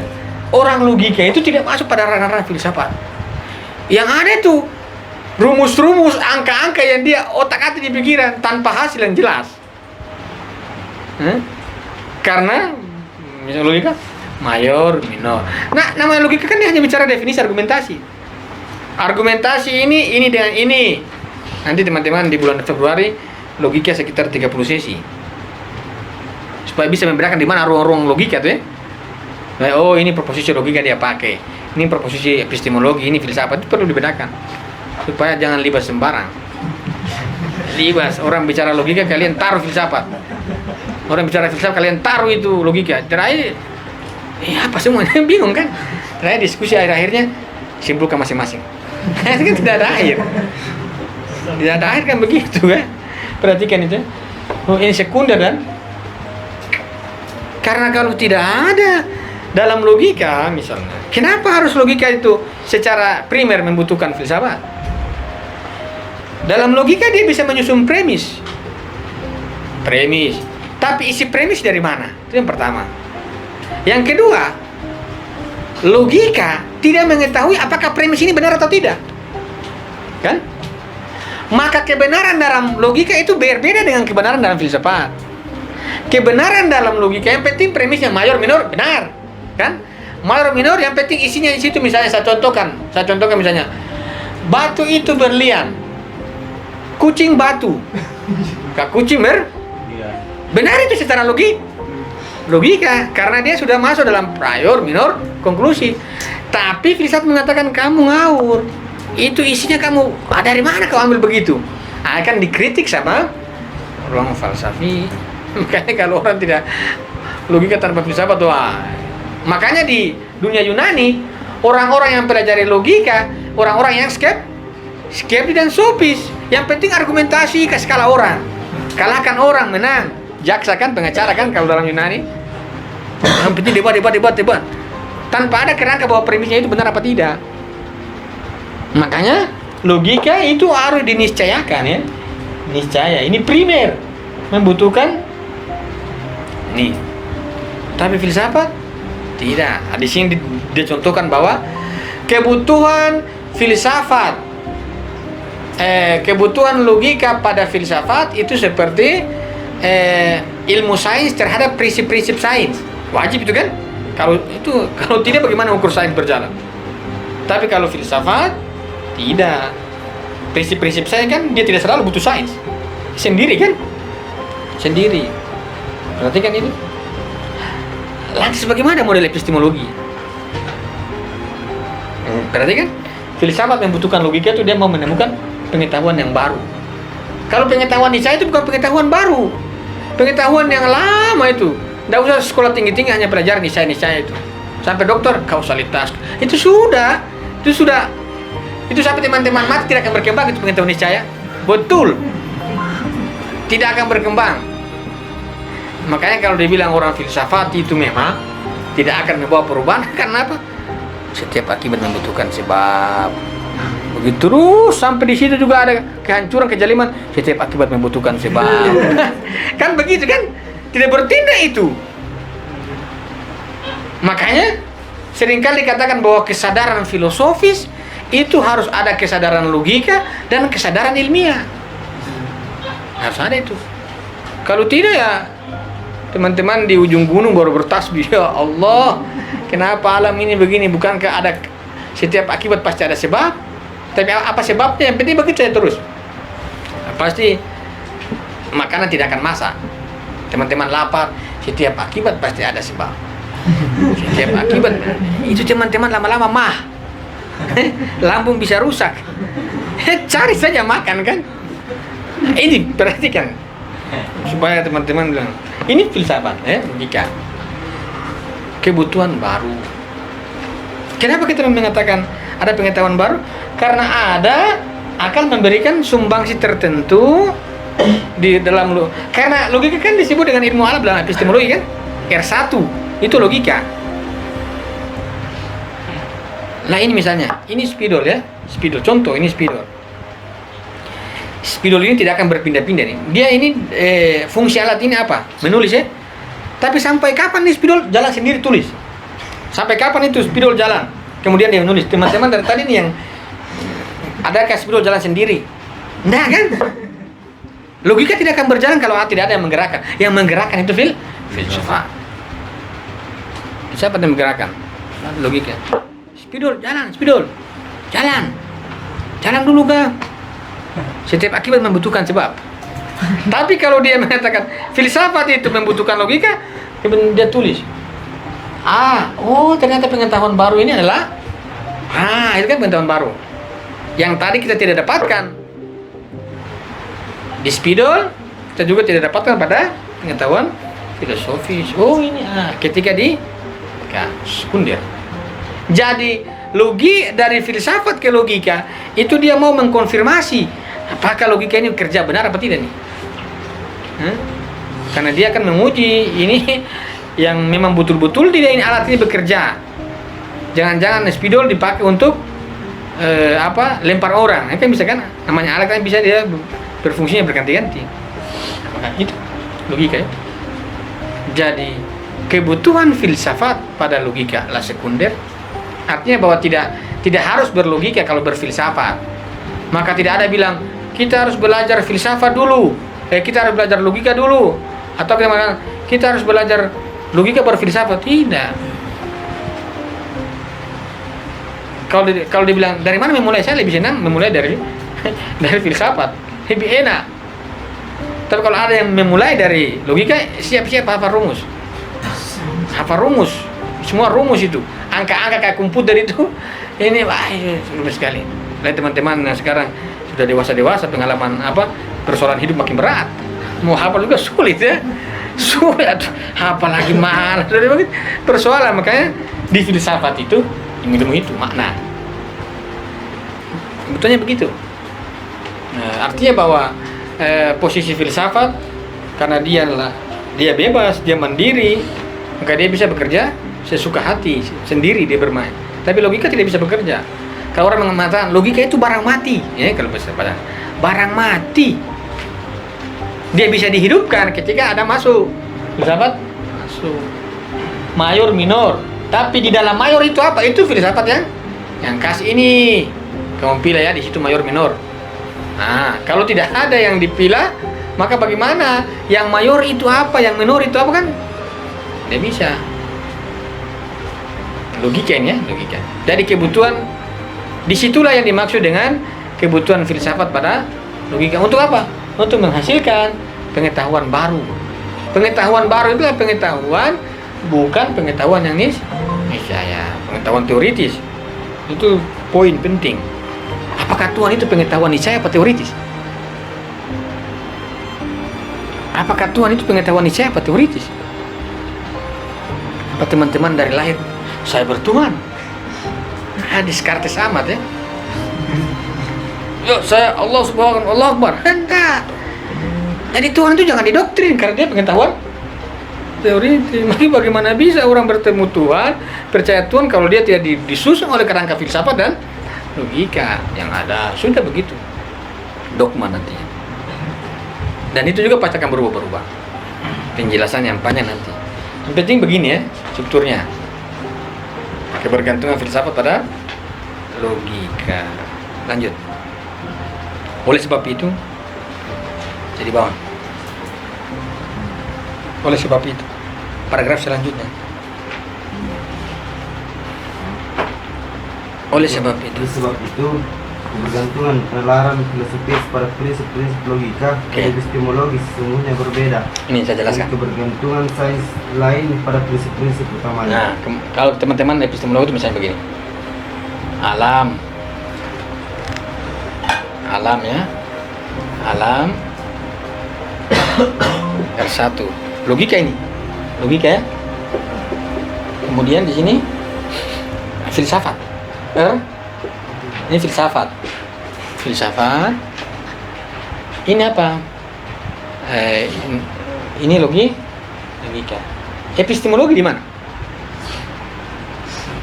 Speaker 1: orang logika itu tidak masuk pada ranah filsafat. Yang ada itu rumus-rumus, angka-angka yang dia otak-atik di pikiran tanpa hasil yang jelas. Karena misalnya logika mayor minor. Nah, namanya logika kan dia hanya bicara definisi argumentasi ini dengan ini. Nanti teman-teman di bulan Februari logika sekitar 30 sesi. Supaya bisa membedakan di mana ruang-ruang logika tuh ya. Oh, ini proposisi logika dia pakai. Ini proposisi epistemologi, ini filsafat, itu perlu dibedakan. Supaya jangan libas sembarang. Libas, orang bicara logika kalian taruh filsafat. Orang bicara filsafat kalian taruh itu logika. Terakhir apa semuanya bingung kan? Terakhir diskusi akhir-akhirnya simpulkan masing-masing. Kan tidak ada akhir. Tidak ada akhir kan begitu kan? Perhatikan itu. Oh, ini sekunder kan? Karena kalau tidak ada dalam logika misalnya, kenapa harus logika itu secara primer membutuhkan filsafat? Dalam logika dia bisa menyusun premis. Tapi isi premis dari mana? Itu yang pertama. Yang kedua, logika tidak mengetahui apakah premis ini benar atau tidak. Kan? Maka kebenaran dalam logika itu berbeda dengan kebenaran dalam filsafat. Kebenaran dalam logika yang penting premisnya mayor minor benar, kan? Mayor minor yang penting isinya di situ. Misalnya saya contohkan misalnya batu itu berlian, kucing batu, kucing benar itu secara logika karena dia sudah masuk dalam mayor minor konklusi. Tapi filsafat mengatakan kamu ngawur. Itu isinya kamu dari mana kau ambil begitu? Akan dikritik sama ruang falsafi Makanya kalau orang tidak logika tanpa filsafat, wah. Makanya di dunia Yunani, orang-orang yang pelajari logika, orang-orang yang skeptis dan sofis. Yang penting argumentasi, kasih kalah orang. Kalahkan orang, menang. Jaksa kan, pengacara kan kalau dalam Yunani. Yang penting debat. Tanpa ada kerangka bahwa premisnya itu benar apa tidak. Makanya logika itu harus diniscayakan ya. Niscaya, ini primer. Membutuhkan ini. Tapi filsafat tidak. Di sini dicontohkan bahwa kebutuhan filsafat, kebutuhan logika pada filsafat itu seperti ilmu sains terhadap prinsip-prinsip sains. Wajib itu kan? Kalau tidak bagaimana ukur sains berjalan? Tapi kalau filsafat tidak. Prinsip-prinsip sains kan dia tidak selalu butuh sains. Sendiri kan? Sendiri. Perhatikan ini. Lantas bagaimana model epistemologi? Perhatikan. Filsafat membutuhkan logika itu dia mau menemukan pengetahuan yang baru. Kalau pengetahuan niscaya itu bukan pengetahuan baru. Pengetahuan yang lama itu. Tidak usah sekolah tinggi-tinggi hanya pelajaran niscaya itu. Sampai dokter kausalitas. Itu sudah. Itu sampai teman-teman mati tidak akan berkembang itu pengetahuan niscaya. Betul. Tidak akan berkembang. Makanya kalau dibilang orang filsafat itu memang tidak akan membawa perubahan. Karena apa? Setiap akibat membutuhkan sebab. Begitu terus sampai di situ juga ada kehancuran, kejaliman. Setiap akibat membutuhkan sebab. Kan begitu kan? Tidak bertindak itu. Makanya seringkali dikatakan bahwa kesadaran filosofis itu harus ada kesadaran logika dan kesadaran ilmiah. Harus ada itu. Kalau tidak ya teman-teman di ujung gunung baru bertasbih, ya Allah, kenapa alam ini begini? Bukankah ada setiap akibat pasti ada sebab? Tapi apa sebabnya? Yang penting begitu saja terus. Pasti makanan tidak akan masak. Teman-teman lapar, setiap akibat pasti ada sebab. Setiap akibat itu teman-teman lama-lama mah. Lambung bisa rusak. Cari saja makan kan. Ini perhatikan supaya teman-teman bilang ini filsafat logika. Kebutuhan baru. Kenapa kita mengatakan ada pengetahuan baru? Karena ada akan memberikan sumbangsi tertentu di dalam karena logika kan disebut dengan ilmu alam dalam epistemologi kan. R1 itu logika. Nah ini misalnya, ini spidol ya, spidol. Contoh ini spidol. Spidol ini tidak akan berpindah-pindah nih. Dia ini fungsi alat ini apa? Menulis ya. Tapi sampai kapan nih spidol jalan sendiri tulis? Sampai kapan itu spidol jalan? Kemudian dia menulis. Teman-teman dari tadi nih yang adakah spidol jalan sendiri? Nah kan? Logika tidak akan berjalan kalau tidak ada yang menggerakkan. Yang menggerakkan itu filsafat. Siapa yang menggerakkan? Logika. Spidol, jalan dulu kah? Setiap akibat membutuhkan sebab. Tapi kalau dia mengatakan filsafat itu membutuhkan logika, dia tulis. Ternyata pengetahuan baru ini adalah itu kan pengetahuan baru yang tadi kita tidak dapatkan di spidol, kita juga tidak dapatkan pada pengetahuan filosofis. Ini ketika di sekunder. Jadi dari filsafat ke logika itu dia mau mengkonfirmasi apakah logika ini kerja benar apa tidak nih. Karena dia akan menguji ini yang memang betul-betul tidak ini alat ini bekerja. Jangan-jangan spidol dipakai untuk lempar orang. Kan bisa kan namanya alat kan bisa dia berfungsinya berganti-ganti. Maka itu logika ya. Jadi kebutuhan filsafat pada logika lah sekunder. Artinya bahwa tidak harus berlogika kalau berfilsafat. Maka tidak ada bilang kita harus belajar filsafat dulu, kita harus belajar logika dulu, atau kita harus belajar logika baru filsafat. Tidak. Kalau dibilang dari mana memulai, saya lebih senang memulai dari filsafat, lebih enak. Tapi kalau ada yang memulai dari logika, siap-siap hafal rumus, semua rumus itu. Angka-angka kayak komputer itu ini rumit sekali. Lihat teman-teman yang sekarang sudah dewasa pengalaman persoalan hidup makin berat. Mau hafal juga sulit ya. Sudah tuh, apalagi malas. Persoalan makanya di filsafat itu ilmu itu makna. Sebetulnya begitu. Nah, artinya bahwa posisi filsafat karena dia bebas, dia mandiri, maka dia bisa bekerja sesuka hati, sendiri dia bermain. Tapi logika tidak bisa bekerja. Kalau orang mengatakan logika itu barang mati, ya kalau bahasa Padang, barang mati. Dia bisa dihidupkan ketika ada masuk filsafat masuk mayor minor. Tapi di dalam mayor itu apa? Itu filsafat yang kasih ini. Kamu pilih ya di situ mayor minor. Nah, kalau tidak ada yang dipilah, maka bagaimana? Yang mayor itu apa? Yang minor itu apa kan? Tidak bisa. Logika ini ya, logika. Dari kebutuhan, disitulah yang dimaksud dengan kebutuhan filsafat pada logika. Untuk apa? Untuk menghasilkan pengetahuan baru. Pengetahuan baru itu adalah pengetahuan, bukan pengetahuan yang niscaya, pengetahuan teoritis. Itu poin penting. Apakah Tuhan itu pengetahuan niscaya atau teoritis? Apakah Tuhan itu pengetahuan niscaya atau teoritis? Apa teman-teman dari lahir saya bertuhan? Descartes amat ya. Yo, saya Allah subhanahu Allah Akbar. Enggak. Jadi Tuhan itu jangan didoktrin karena dia pengetahuan teoritis. Maka bagaimana bisa orang bertemu Tuhan, percaya Tuhan kalau dia tidak disusun oleh kerangka filsafat dan logika yang ada? Sudah begitu dogma nantinya. Dan itu juga pasti akan berubah-ubah. Penjelasan yang panjang nanti. Yang penting begini ya strukturnya. Kebergantungan filsafat pada logika. Lanjut. Oleh sebab itu, jadi bawah. Oleh sebab itu, paragraf selanjutnya. Oleh sebab itu,
Speaker 2: kebergantungan penalaran filosofis pada prinsip-prinsip logika dan epistemologi sesungguhnya berbeda.
Speaker 1: Ini saya jelaskan.
Speaker 2: Kebergantungan sains lain pada prinsip-prinsip utamanya.
Speaker 1: Nah, kalau teman-teman epistemologi itu misalnya begini. Alam ya. Alam R1. Logika ini. Logika ya. Kemudian di sini filsafat. Ini filsafat. Filsafat. Ini apa? Ini logika. Epistemologi di mana?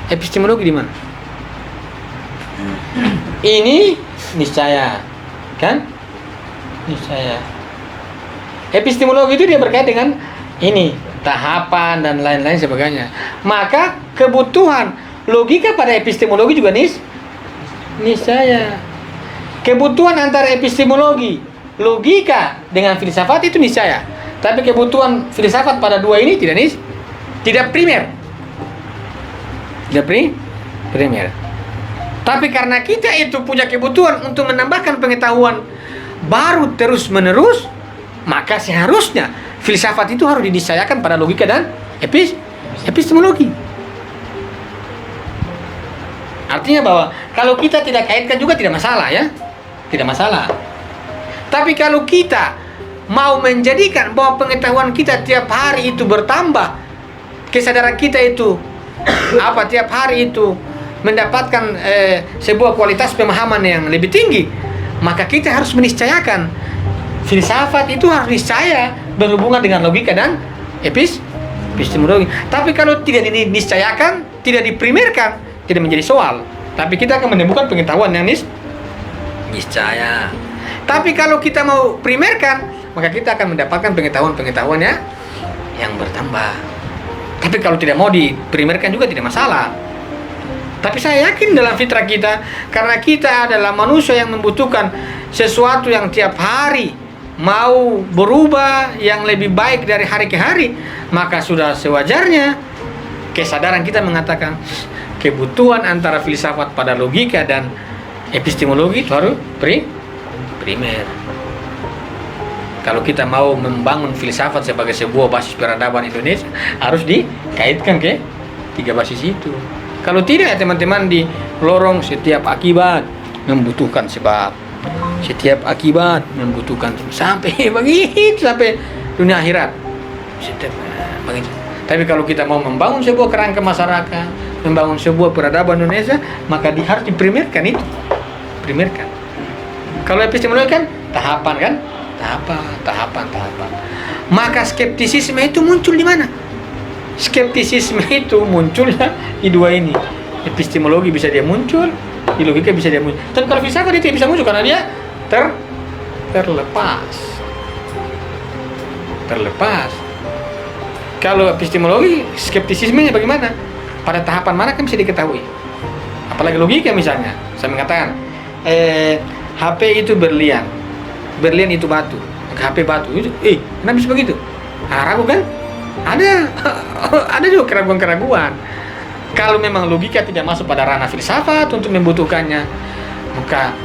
Speaker 1: Epistemologi di mana? Ini niscaya, kan? Niscaya. Epistemologi itu dia berkait dengan ini tahapan dan lain-lain sebagainya. Maka kebutuhan logika pada epistemologi juga niscaya. Kebutuhan antara epistemologi, logika dengan filsafat itu niscaya. Tapi kebutuhan filsafat pada dua ini tidak primer. Tidak primer. Tapi karena kita itu punya kebutuhan untuk menambahkan pengetahuan baru terus-menerus, maka seharusnya filsafat itu harus diniscayakan pada logika dan epistemologi. Artinya bahwa kalau kita tidak kaitkan juga tidak masalah ya. Tidak masalah. Tapi kalau kita mau menjadikan bahwa pengetahuan kita tiap hari itu bertambah, kesadaran kita itu tiap hari itu mendapatkan sebuah kualitas pemahaman yang lebih tinggi, maka kita harus meniscayakan filsafat itu harus niscaya berhubungan dengan logika dan epistemologi. Tapi kalau tidak diniscayakan, tidak diprimerkan, tidak menjadi soal. Tapi kita akan menemukan pengetahuan yang niscaya. Tapi kalau kita mau primerkan, maka kita akan mendapatkan pengetahuan yang bertambah. Tapi kalau tidak mau diprimerkan juga tidak masalah. Tapi saya yakin dalam fitrah kita, karena kita adalah manusia yang membutuhkan sesuatu yang tiap hari mau berubah yang lebih baik dari hari ke hari, maka sudah sewajarnya kesadaran kita mengatakan kebutuhan antara filsafat pada logika dan epistemologi itu harus primer. Kalau kita mau membangun filsafat sebagai sebuah basis peradaban Indonesia, harus dikaitkan ke tiga basis itu. Kalau tidak, teman-teman, di lorong setiap akibat membutuhkan sebab, setiap akibat membutuhkan sampai begitu sampai dunia akhirat. Setiap begitu. Tapi kalau kita mau membangun sebuah kerangka masyarakat, membangun sebuah peradaban Indonesia, maka harus diprimerkan itu. Primerkan. Kalau epistemologi kan tahapan kan? Tahapan. Maka skeptisisme itu muncul di mana? Skeptisisme itu munculnya di dua ini. Epistemologi bisa dia muncul, di logika bisa dia muncul. Dan kalau filsafat itu bisa muncul karena dia terlepas. Kalau epistemologi, skeptisismenya bagaimana? Pada tahapan mana kan bisa diketahui. Apalagi logika misalnya, saya mengatakan HP itu berlian itu batu, HP batu itu, kenapa bisa begitu? Ragu kan? Ada juga keraguan-keraguan. Kalau memang logika tidak masuk pada ranah filsafat untuk membutuhkannya, maka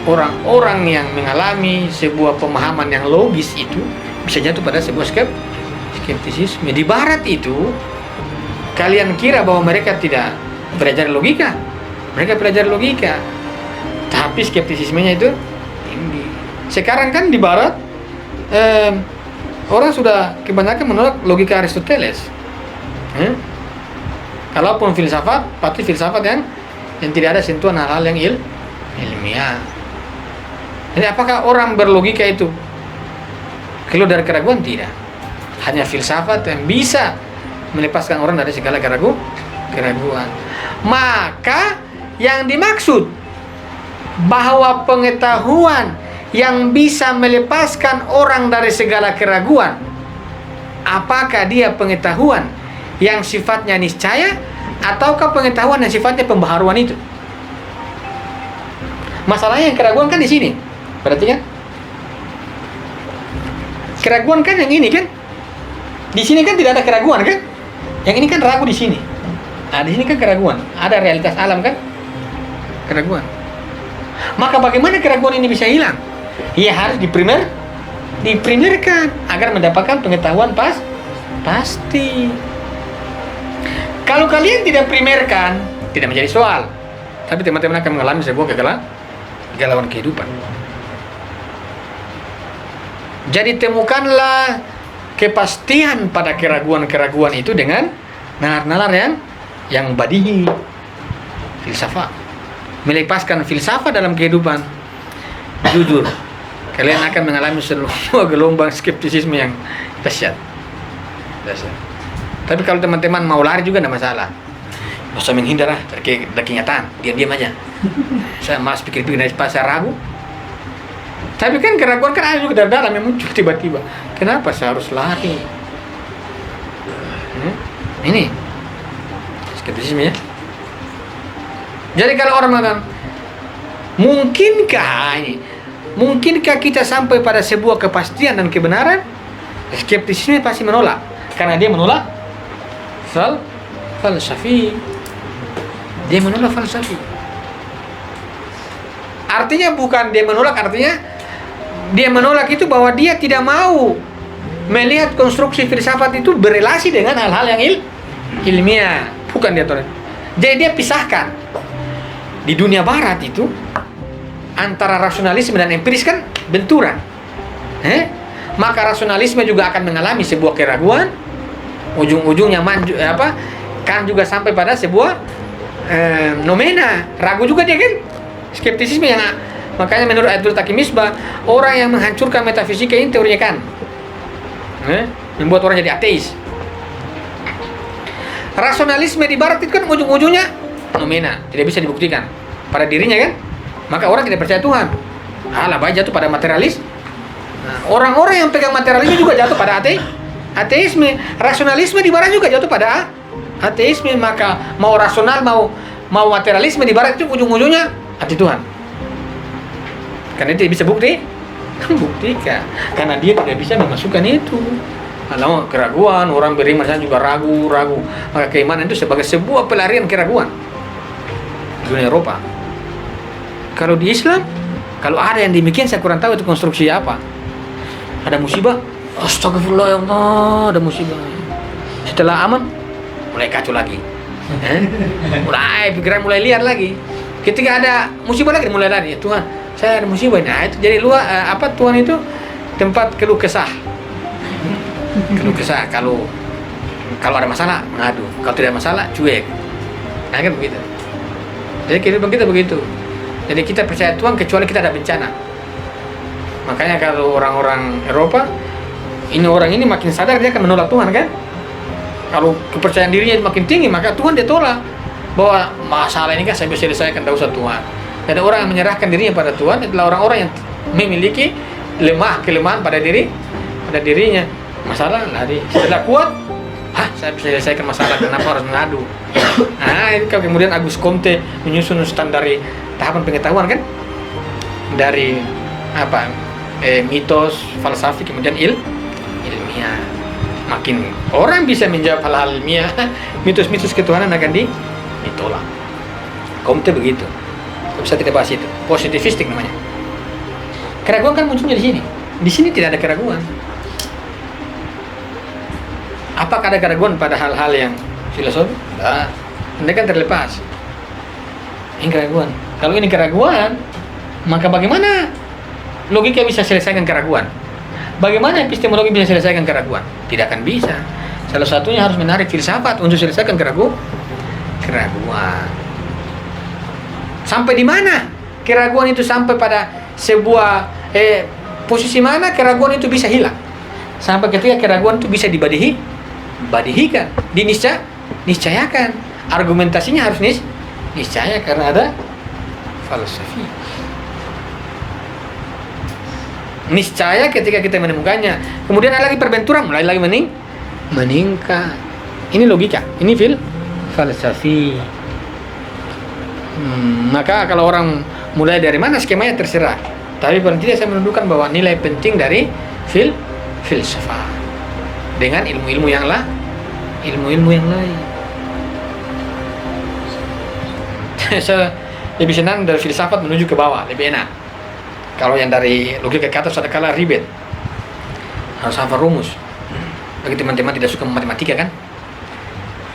Speaker 1: orang-orang yang mengalami sebuah pemahaman yang logis itu bisa jatuh pada sebuah skeptisisme. Di barat itu, kalian kira bahwa mereka tidak belajar logika? Mereka belajar logika, tapi skeptisismenya itu tinggi. Sekarang kan di barat orang sudah kebanyakan menolak logika Aristoteles. Kalaupun filsafat, pasti filsafat yang tidak ada sentuhan hal-hal yang ilmiah. Jadi apakah orang berlogika itu keluar dari keraguan? Tidak. Hanya filsafat yang bisa melepaskan orang dari segala keraguan. Maka yang dimaksud bahwa pengetahuan yang bisa melepaskan orang dari segala keraguan, apakah dia pengetahuan yang sifatnya niscaya ataukah pengetahuan yang sifatnya pembaharuan itu? Masalahnya yang keraguan kan di sini. Berarti kan keraguan kan yang ini kan. Di sini kan tidak ada keraguan kan? Yang ini kan ragu di sini. Nah, di sini kan keraguan. Ada realitas alam kan? Keraguan. Maka bagaimana keraguan ini bisa hilang? Ya harus diprimerkan agar mendapatkan pengetahuan pasti. Kalau kalian tidak primerkan, tidak menjadi soal. Tapi teman-teman akan mengalami sebuah kegalauan kehidupan. Jadi temukanlah kepastian pada keraguan-keraguan itu dengan nalar-nalar yang badihi, filsafat. Melepaskan filsafat dalam kehidupan, jujur kalian akan mengalami sebuah gelombang skeptisisme yang dahsyat. Tapi kalau teman-teman mau lari juga tidak masalah. Nggak usah menghindar dari kenyataan, diam-diam aja. Saya malas pikir-pikir dari pasar ragu. Tapi kan keraguan kan ada juga dari dalam yang muncul tiba-tiba. Kenapa saya harus lari? Ini skeptisisme ya. Jadi kalau orang mengatakan, mungkinkah kita sampai pada sebuah kepastian dan kebenaran? Skeptisisme pasti menolak, karena dia menolak falsafi. Dia menolak falsafi. Artinya bukan dia menolak, artinya dia menolak itu bahwa dia tidak mau melihat konstruksi filsafat itu berelasi dengan hal-hal yang ilmiah. Bukan dia tolak. Jadi dia pisahkan. Di dunia barat itu antara rasionalisme dan empiris kan benturan. Maka rasionalisme juga akan mengalami sebuah keraguan, ujung-ujungnya kan juga sampai pada sebuah nomena, ragu juga dia kan, skeptisisme yang makanya menurut Abdul Taqi Misbah, orang yang menghancurkan metafisika ini teorinya kan, membuat orang jadi ateis. Rasionalisme di barat itu kan ujung-ujungnya nomena, tidak bisa dibuktikan pada dirinya kan, maka orang tidak percaya Tuhan. Lebih jatuh pada materialis. Orang-orang yang pegang materialisme juga jatuh pada ateisme. Rasionalisme di barat juga jatuh pada ateisme. Maka mau rasional mau materialisme di barat itu ujung-ujungnya anti Tuhan. Karena dia tidak bisa buktikan. Karena dia tidak bisa memasukkan itu. Kalau keraguan, orang beriman juga ragu. Maka keimanan itu sebagai sebuah pelarian keraguan di dunia Eropa. Kalau di Islam, kalau ada yang demikian saya kurang tahu itu konstruksi apa. Ada musibah, astagfirullah ya Allah, ada musibah. Setelah aman, mulai kacau lagi. Pikiran mulai liar lagi. Ketika ada musibah lagi mulai lari. Ya Tuhan, saya ada musibah. Nah itu jadi Tuhan itu tempat keluh kesah. Keluh kesah. Kalau ada masalah ngadu, kalau tidak ada masalah cuek. Nah, kan begitu. Jadi kehidupan kita begitu. Jadi kita percaya Tuhan kecuali kita ada bencana. Makanya kalau orang-orang Eropa, orang ini makin sadar dia akan menolak Tuhan kan? Kalau kepercayaan dirinya makin tinggi, maka Tuhan dia tolak. Bahwa masalah ini kan saya bisa selesaikan, tidak usah Tuhan. Dan orang yang menyerahkan dirinya pada Tuhan adalah orang-orang yang memiliki kelemahan pada dirinya. Masalah lari. Setelah kuat, saya bisa selesaikan masalah, kenapa harus mengadu? Nah, ini kemudian Agus Comte menyusun standar tahapan pengetahuan kan? Dari mitos, falsafi, kemudian ilmiah. Makin orang bisa menjawab hal-hal ilmiah, mitos-mitos ketuhanan akan ditolak. Comte begitu. Bisa tidak bahas itu. Positivistik namanya. Keraguan kan munculnya di sini. Di sini tidak ada keraguan. Apakah ada keraguan pada hal-hal yang filosofi? Tidak. Anda kan terlepas. Ini keraguan. Kalau ini keraguan, maka bagaimana logika bisa selesaikan keraguan? Bagaimana epistemologi bisa selesaikan keraguan? Tidak akan bisa. Salah satunya harus menarik filsafat untuk selesaikan keraguan. Sampai di mana keraguan itu sampai pada sebuah posisi mana keraguan itu bisa hilang? Sampai ketika keraguan itu bisa dibadihikan, diniscayakan. Argumentasinya harus niscaya karena ada falsafi. Niscaya ketika kita menemukannya. Kemudian ada lagi perbenturan, mulai lagi meningkat. Ini logika, ini falsafi. Maka kalau orang mulai dari mana skemanya terserah. Tapi paling tidak saya menunjukkan bahwa nilai penting dari filsafat dengan ilmu-ilmu yang lain. Saya lebih senang dari filsafat menuju ke bawah, lebih enak. Kalau yang dari logika ke atas ada kala ribet, harus hafal rumus. Bagi teman-teman tidak suka matematika kan,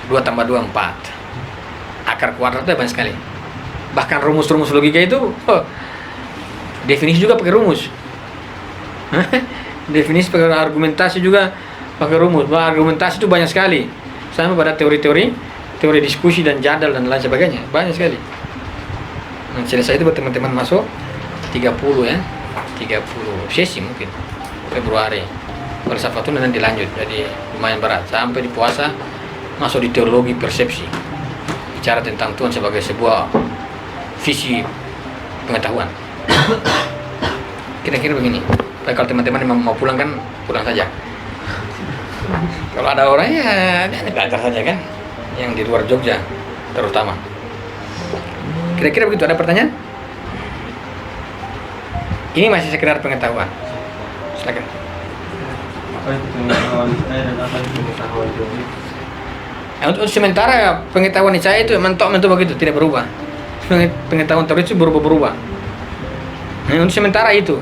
Speaker 1: 2 tambah 2 4, akar kuadratnya banyak sekali. Bahkan rumus-rumus logika itu definisi juga pakai rumus. Definisi pakai argumentasi juga pakai rumus. Argumentasi itu banyak sekali. Sama pada teori diskusi dan jadal dan lain sebagainya, banyak sekali. Nah, selesai itu buat teman-teman masuk 30 sesi mungkin Februari. Filsafat itu nanti dilanjut, jadi lumayan berat sampai di puasa masuk di teologi persepsi, bicara tentang Tuhan sebagai sebuah visi pengetahuan. Kira-kira begini. Baik, kalau teman-teman mau pulang kan pulang saja. Kalau ada orangnya belajar saja kan, yang di luar Jogja terutama. Kira-kira begitu. Ada pertanyaan? Ini masih sekedar pengetahuan. Silakan.
Speaker 2: Apa itu pengetahuan saya dan apa itu pengetahuan teori?
Speaker 1: Untuk sementara pengetahuan saya itu mentok begitu, tidak berubah. Pengetahuan teori itu berubah-berubah. Nah, untuk sementara itu.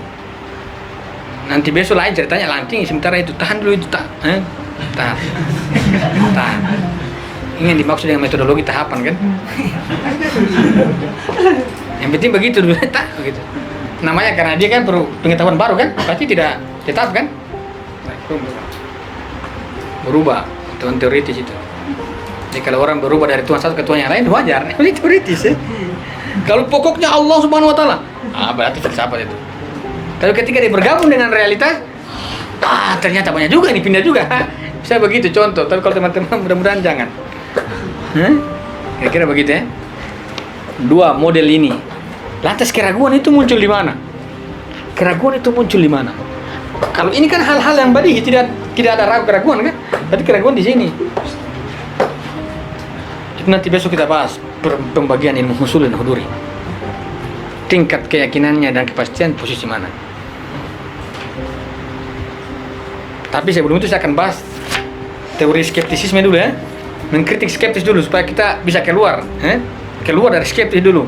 Speaker 1: Nanti besok lain ceritanya lanting. Sementara itu tahan dulu itu tahan. Ini yang dimaksud dengan metodologi tahapan kan? Yang penting begitu dulu begitu. Namanya karena dia kan pengetahuan baru kan, pasti tidak tetap kan? Berubah, Tuhan teoritis itu. Jadi kalau orang berubah dari Tuhan satu ke Tuhan yang lain wajar, ini teoritis ya. Kalau pokoknya Allah Subhanahu Wa Taala, berarti filsafat itu. Kalau ketika dia bergabung dengan realitas, ternyata banyak juga ini pindah juga. Bisa begitu contoh. Tapi kalau teman-teman mudah-mudahan jangan. Kira-kira begitu ya. 2 model ini. Lantas keraguan itu muncul di mana? Kalau ini kan hal-hal yang badihi, tidak ada keraguan kan? Berarti keraguan di sini. Itu nanti besok kita bahas pembagian ilmu husul dan huduri. Tingkat keyakinannya dan kepastian posisi mana. Tapi sebelum itu saya akan bahas teori skeptisisme dulu ya. Mengkritik skeptis dulu supaya kita bisa keluar dari skeptis dulu.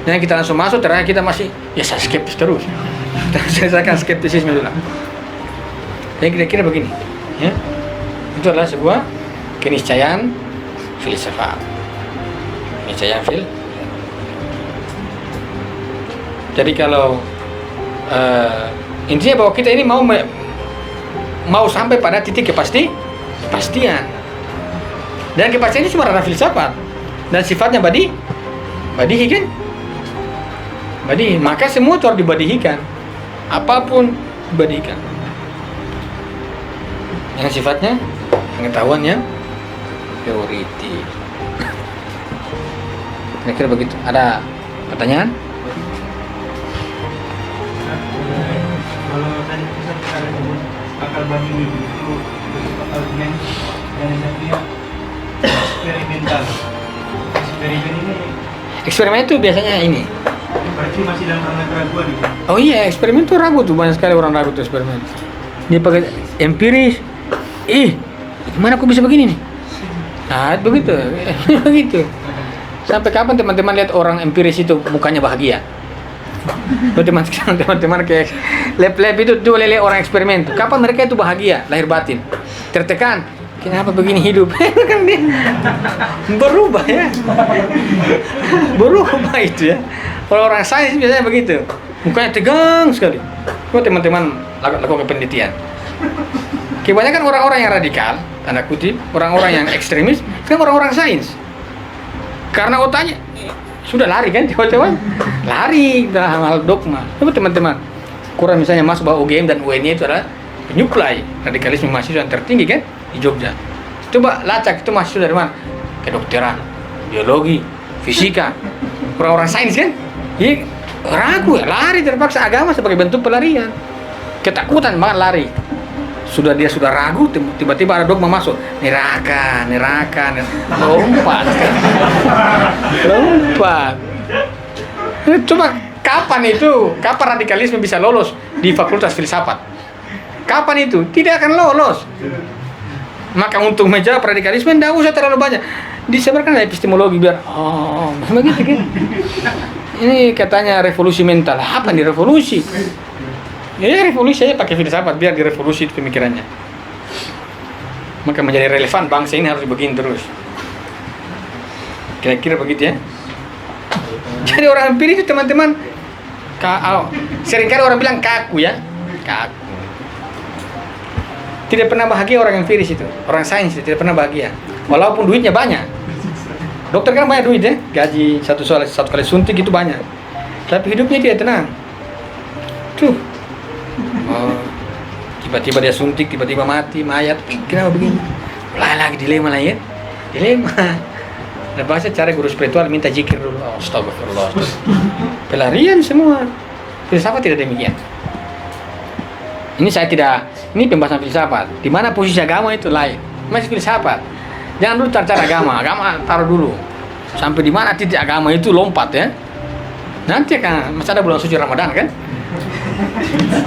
Speaker 1: Jangan kita langsung masuk, terakhir kita masih saya skeptis terus. Kita selesaikan skeptisisme dulu. Jadi kira-kira begini, ya. Itu adalah sebuah keniscayaan filsafat. Jadi kalau intinya bahwa kita ini mau mau sampai pada titik kepastian. Dan kepastian itu cuma ranah filsafat dan sifatnya badihi kan? Badihi. Maka semua itu harus dibadihikan. Apapun dibadihikan. Yang sifatnya pengetahuan yang teoritis. Kira-kira begitu. Ada pertanyaan?
Speaker 3: Kalau tadi pusat ada sebut akal badihi itu argumen yang satunya eksperimental. Eksperimen ini
Speaker 1: Eksperimen itu biasanya ini.
Speaker 3: berarti masih dalam ranah keraguan itu.
Speaker 1: Oh iya, eksperimen tuh ragu tuh, banyak sekali orang ragu tuh eksperimen. Dia pakai empiris. Gimana kok bisa begini nih? Nah, begitu. Begitu. Sampai kapan teman-teman lihat orang empiris itu mukanya bahagia? Teman-teman kayak lab-lab itu coba lihat orang eksperimen tuh. Kapan mereka itu bahagia, lahir batin? Tertekan. Kenapa begini hidup? Kan dia berubah ya. Berubah itu ya. Orang-orang sains biasanya begitu. Mukanya tegang sekali. Coba teman-teman lakukan penelitian. Kebanyakan orang-orang yang radikal, tanda kutip, orang-orang yang ekstremis, kan orang-orang sains. Karena otaknya sudah lari kan, coba-coba lari dalam hal dogma. Coba teman-teman, kurang misalnya masuk bahwa UGM dan UNY itu adalah penyuplai radikalisme mahasiswa yang tertinggi kan di Jogja. Coba lacak itu mahasiswa dari mana? Kedokteran, biologi, fisika, orang-orang sains kan? Iya, ragu ya, lari terpaksa agama sebagai bentuk pelarian. Ketakutan banget lari. Dia sudah ragu, tiba-tiba ada dogma masuk, neraka, lompat. Coba kapan radikalisme bisa lolos di fakultas filsafat? Kapan itu? Tidak akan lolos. Maka untuk menjawab radikalisme tidak usah terlalu banyak, disebarkan epistemologi biar begitu kan? Ini katanya revolusi mental. Apa nih revolusi? Ya revolusi aja pakai filsafat biar direvolusi pemikirannya. Maka menjadi relevan bangsa ini harus begini terus. Kira-kira begitu ya. Jadi orang empiris itu teman-teman seringkali orang bilang kaku ya. Kaku. Tidak pernah bahagia orang empiris itu. Orang sains itu tidak pernah bahagia. Walaupun duitnya banyak. Dokter kan banyak duit ya. Gaji satu kali suntik itu banyak. Tapi hidupnya tidak tenang. Tiba-tiba dia suntik, tiba-tiba mati, mayat. Kenapa begini? Lagi dilema lah ya. Dilema. Ada bahasa cara guru spiritual minta zikir dulu. Astagfirullah. Pelarian semua. Filsafat tidak demikian. Ini pembahasan filsafat. Di mana posisi agama itu lain. Masih filsafat. Jangan dulu cara agama. Agama taruh dulu. Sampai di mana titik agama itu lompat ya. Nanti kan masih ada bulan suci Ramadan kan?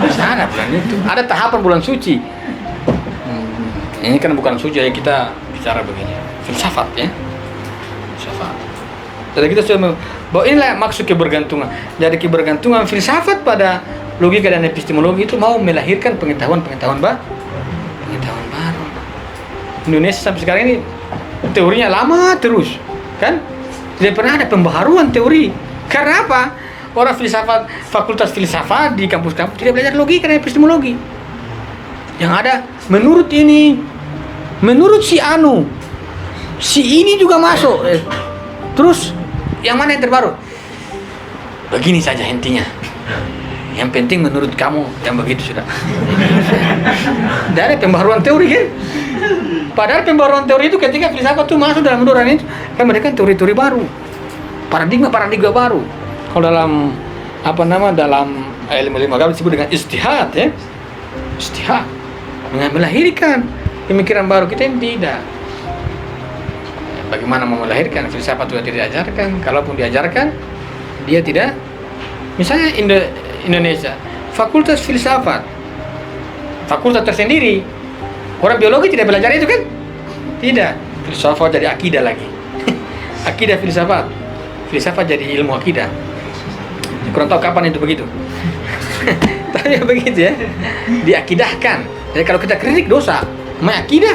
Speaker 1: Ada bulan itu. Ada tahapan bulan suci. Ini kan bukan suci ya, kita bicara begini. Filsafat ya. Filsafat. Jadi kita sudah bahwa inilah maksud kebergantungan. Jadi kebergantungan filsafat pada logika dan epistemologi itu mau melahirkan pengetahuan baru. Indonesia sampai sekarang ini teorinya lama terus, kan? Tidak pernah ada pembaharuan teori. Karena apa? Orang filsafat, fakultas filsafat di kampus-kampus tidak belajar logika dan epistemologi. Yang ada menurut ini, menurut si anu, si ini juga masuk. Terus yang mana yang terbaru? Begini saja intinya. Yang penting menurut kamu yang begitu sudah. Dari pembaharuan teori kan? Padahal pembaharuan teori itu ketika filsafat itu masuk dalam menurut itu kan mereka teori-teori baru, paradigma baru. Kalau dalam dalam ilmu agama disebut dengan istihad ya. Istihad melahirkan pemikiran baru. Kita ini tidak. Bagaimana mau melahirkan? Filsafat juga tidak diajarkan. Kalaupun diajarkan, dia tidak. Misalnya Indonesia, fakultas filsafat, fakultas tersendiri. Orang biologi tidak belajar itu kan? Tidak. Filsafat jadi akidah lagi. Akidah filsafat. Filsafat jadi ilmu akidah. Kurang tahu kapan itu begitu. Tapi begitu ya. Diakidahkan. Jadi kalau kita kritik dosa, namanya akidah.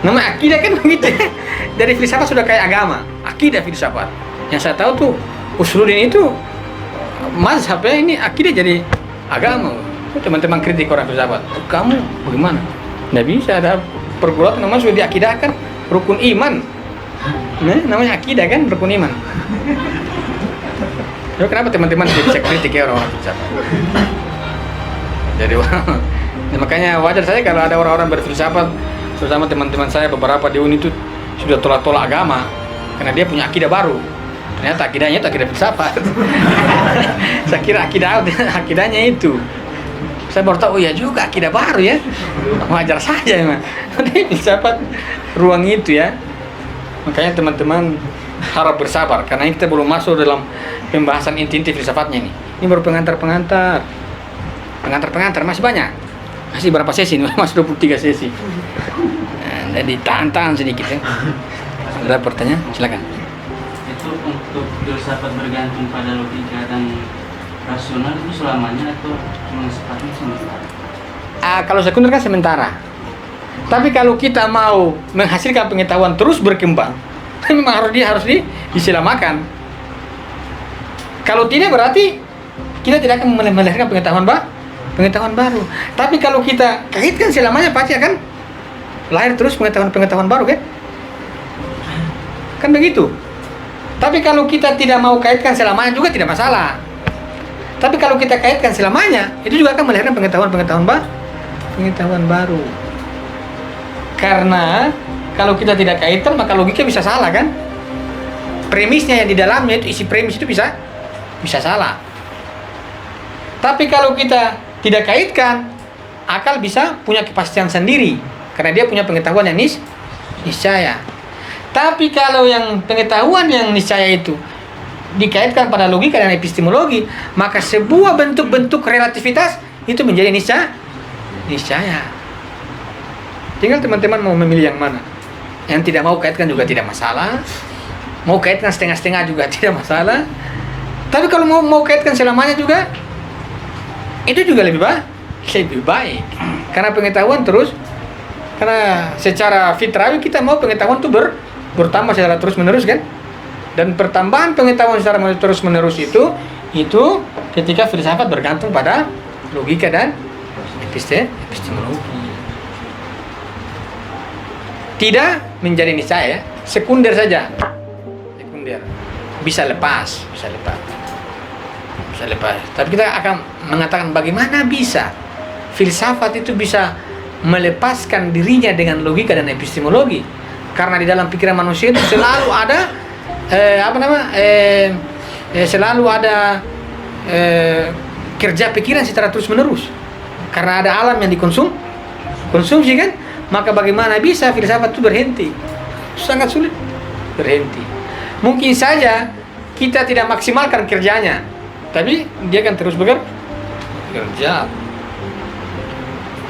Speaker 1: Nama akidah kan begitu ya. Dari filsafat sudah kayak agama. Akidah filsafat. Yang saya tahu tuh Usuluddin itu mazhabnya ini akidah jadi agama. Teman-teman kritik orang filsafat, kamu bagaimana? Nggak bisa, ada pergulatan namanya sudah diakidahkan rukun iman. Nah, namanya akidah kan, rukun iman. Jadi kenapa teman-teman tidak bisa kritik ya orang-orang filsafat? Jadi ya, makanya wajar saya kalau ada orang-orang berfilsafat, terutama teman-teman saya beberapa di UNI itu sudah tolak-tolak agama karena dia punya akidah baru. Ternyata akidahnya itu akidah filsafat. Saya kira akidahnya itu. Saya baru tahu, oh ya juga akidah baru ya. Wajar saja memang. Ini filsafat ruang itu ya. Makanya teman-teman harap bersabar karena ini kita belum masuk dalam pembahasan inti-inti filsafatnya ini. Ini baru pengantar-pengantar. Pengantar-pengantar masih banyak. Masih berapa sesi ini? Masih 23 sesi. Nah, jadi tahan-tahan sedikit ya. Ada pertanyaan? Silakan.
Speaker 4: Itu untuk filsafat bergantung pada logika dan rasional itu selamanya atau cuma sifatnya sementara?
Speaker 1: Kalau sekunder kan sementara. Tapi kalau kita mau menghasilkan pengetahuan terus berkembang, memang harus diselamakan. Kalau tidak berarti kita tidak akan melahirkan pengetahuan baru. Tapi kalau kita kaitkan selamanya pasti akan lahir terus pengetahuan baru kan? Kan begitu. Tapi kalau kita tidak mau kaitkan selamanya juga tidak masalah. Tapi kalau kita kaitkan selamanya, itu juga akan melahirkan pengetahuan baru. Karena kalau kita tidak kaitkan maka logika bisa salah kan? Premisnya yang di dalamnya itu, isi premis itu bisa salah. Tapi kalau kita tidak kaitkan, akal bisa punya kepastian sendiri karena dia punya pengetahuan yang niscaya. Tapi kalau yang pengetahuan yang niscaya itu dikaitkan pada logika dan epistemologi, maka sebuah bentuk-bentuk relativitas itu menjadi niscaya. Tinggal teman-teman mau memilih yang mana. Yang tidak mau kaitkan juga tidak masalah. Mau kaitkan setengah-setengah juga tidak masalah. Tapi kalau mau kaitkan selamanya juga, itu juga lebih baik. Karena pengetahuan terus, karena secara fitrawi kita mau pengetahuan itu bertambah secara terus-menerus kan? Dan pertambahan pengetahuan secara terus-menerus itu ketika filsafat bergantung pada logika dan epistemologi. Tidak menjadi niscaya, sekunder saja. Sekunder. Bisa lepas. Tapi kita akan mengatakan bagaimana bisa filsafat itu bisa melepaskan dirinya dengan logika dan epistemologi. Karena di dalam pikiran manusia itu selalu ada kerja pikiran secara terus-menerus. Karena ada alam yang konsumsi kan? Maka bagaimana bisa filsafat itu berhenti? Sangat sulit berhenti. Mungkin saja kita tidak maksimalkan kerjanya, tapi dia akan terus bekerja.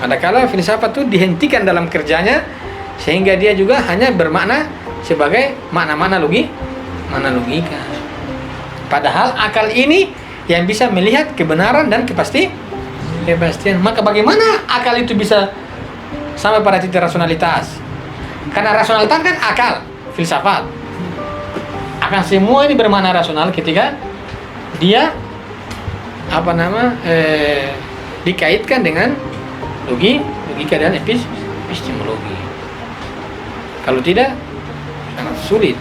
Speaker 1: Adakala filsafat itu dihentikan dalam kerjanya, sehingga dia juga hanya bermakna sebagai makna-makna logika. Padahal akal ini yang bisa melihat kebenaran dan kepastian. Maka bagaimana akal itu bisa sampai pada titik rasionalitas? Karena rasionalitas kan akal, filsafat. Akan semua ini bermakna rasional ketika dia dikaitkan dengan logika dan epistemologi. Kalau tidak, sangat sulit.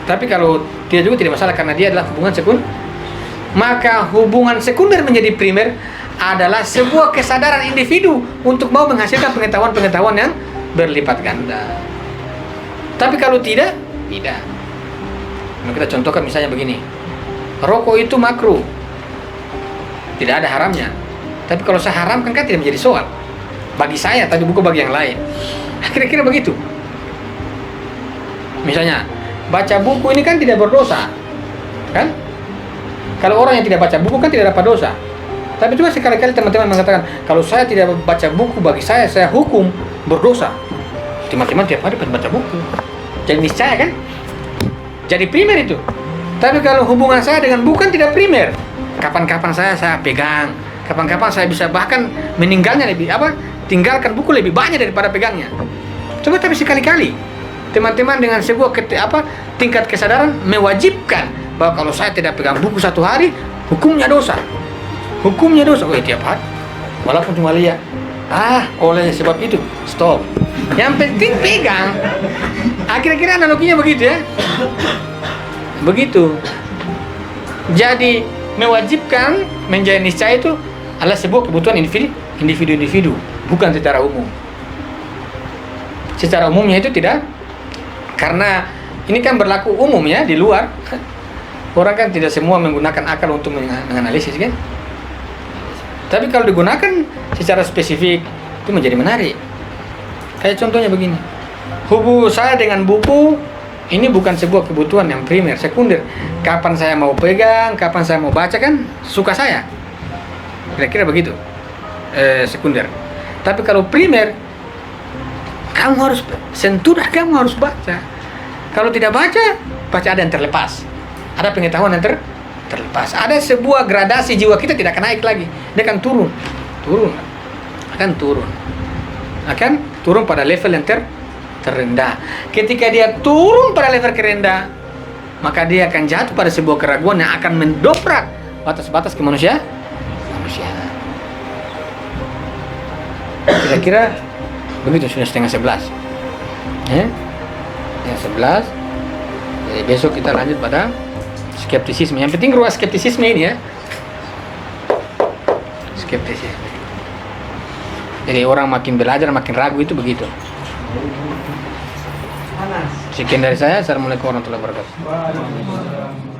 Speaker 1: Tapi kalau dia juga tidak masalah karena dia adalah hubungan sekunder. Maka hubungan sekunder menjadi primer adalah sebuah kesadaran individu untuk mau menghasilkan pengetahuan-pengetahuan yang berlipat ganda. Tapi kalau tidak. Nah, kita contohkan misalnya begini. Rokok itu makruh. Tidak ada haramnya. Tapi kalau saya haramkan kan tidak menjadi soal. Bagi saya, tapi bukan bagi yang lain. Kira-kira begitu. Misalnya, baca buku ini kan tidak berdosa. Kan? Kalau orang yang tidak baca buku kan tidak dapat dosa. Tapi cuma sekali-kali teman-teman mengatakan, kalau saya tidak baca buku, bagi saya hukum berdosa. Teman-teman tiap hari baca buku. Jadi niscaya kan? Jadi primer itu. Tapi kalau hubungan saya dengan buku kan tidak primer. Kapan-kapan saya pegang. Kapan-kapan saya bisa bahkan meninggalnya tinggalkan buku lebih banyak daripada pegangnya. Coba tapi sekali-kali teman-teman dengan sebuah tingkat kesadaran mewajibkan bahwa kalau saya tidak pegang buku satu hari, hukumnya dosa. Hukumnya dosa, tiap hari. Walaupun cuma lihat. Oleh sebab itu, stop. Yang penting pegang. Kira-kira analoginya begitu ya. Begitu. Jadi mewajibkan menjadi niscaya itu adalah sebuah kebutuhan individu, bukan secara umum. Secara umumnya itu tidak, karena ini kan berlaku umum ya di luar. Orang kan tidak semua menggunakan akal untuk menganalisis kan. Tapi kalau digunakan secara spesifik itu menjadi menarik. Kayak contohnya begini. Hubungan saya dengan buku ini bukan sebuah kebutuhan yang primer, sekunder. Kapan saya mau pegang, kapan saya mau baca kan suka saya. Kira-kira begitu. Sekunder. Tapi kalau primer, kamu harus sentuh, kamu harus baca. Kalau tidak baca, ada yang terlepas. Ada pengetahuan yang terlepas. Ada sebuah gradasi jiwa kita tidak akan naik lagi. Dia akan turun. Akan turun pada level yang terendah. Ketika dia turun pada level terendah, maka dia akan jatuh pada sebuah keraguan yang akan mendobrak batas-batas kemanusiaan. Kira-kira begitu, sudah 10:30. Yang 11. Jadi besok kita lanjut pada skeptisisme. Yang penting ruas skeptisisme ini ya. Skeptisisme. Jadi orang makin belajar makin ragu itu begitu. Sekian dari saya. Assalamualaikum warahmatullahi wabarakatuh.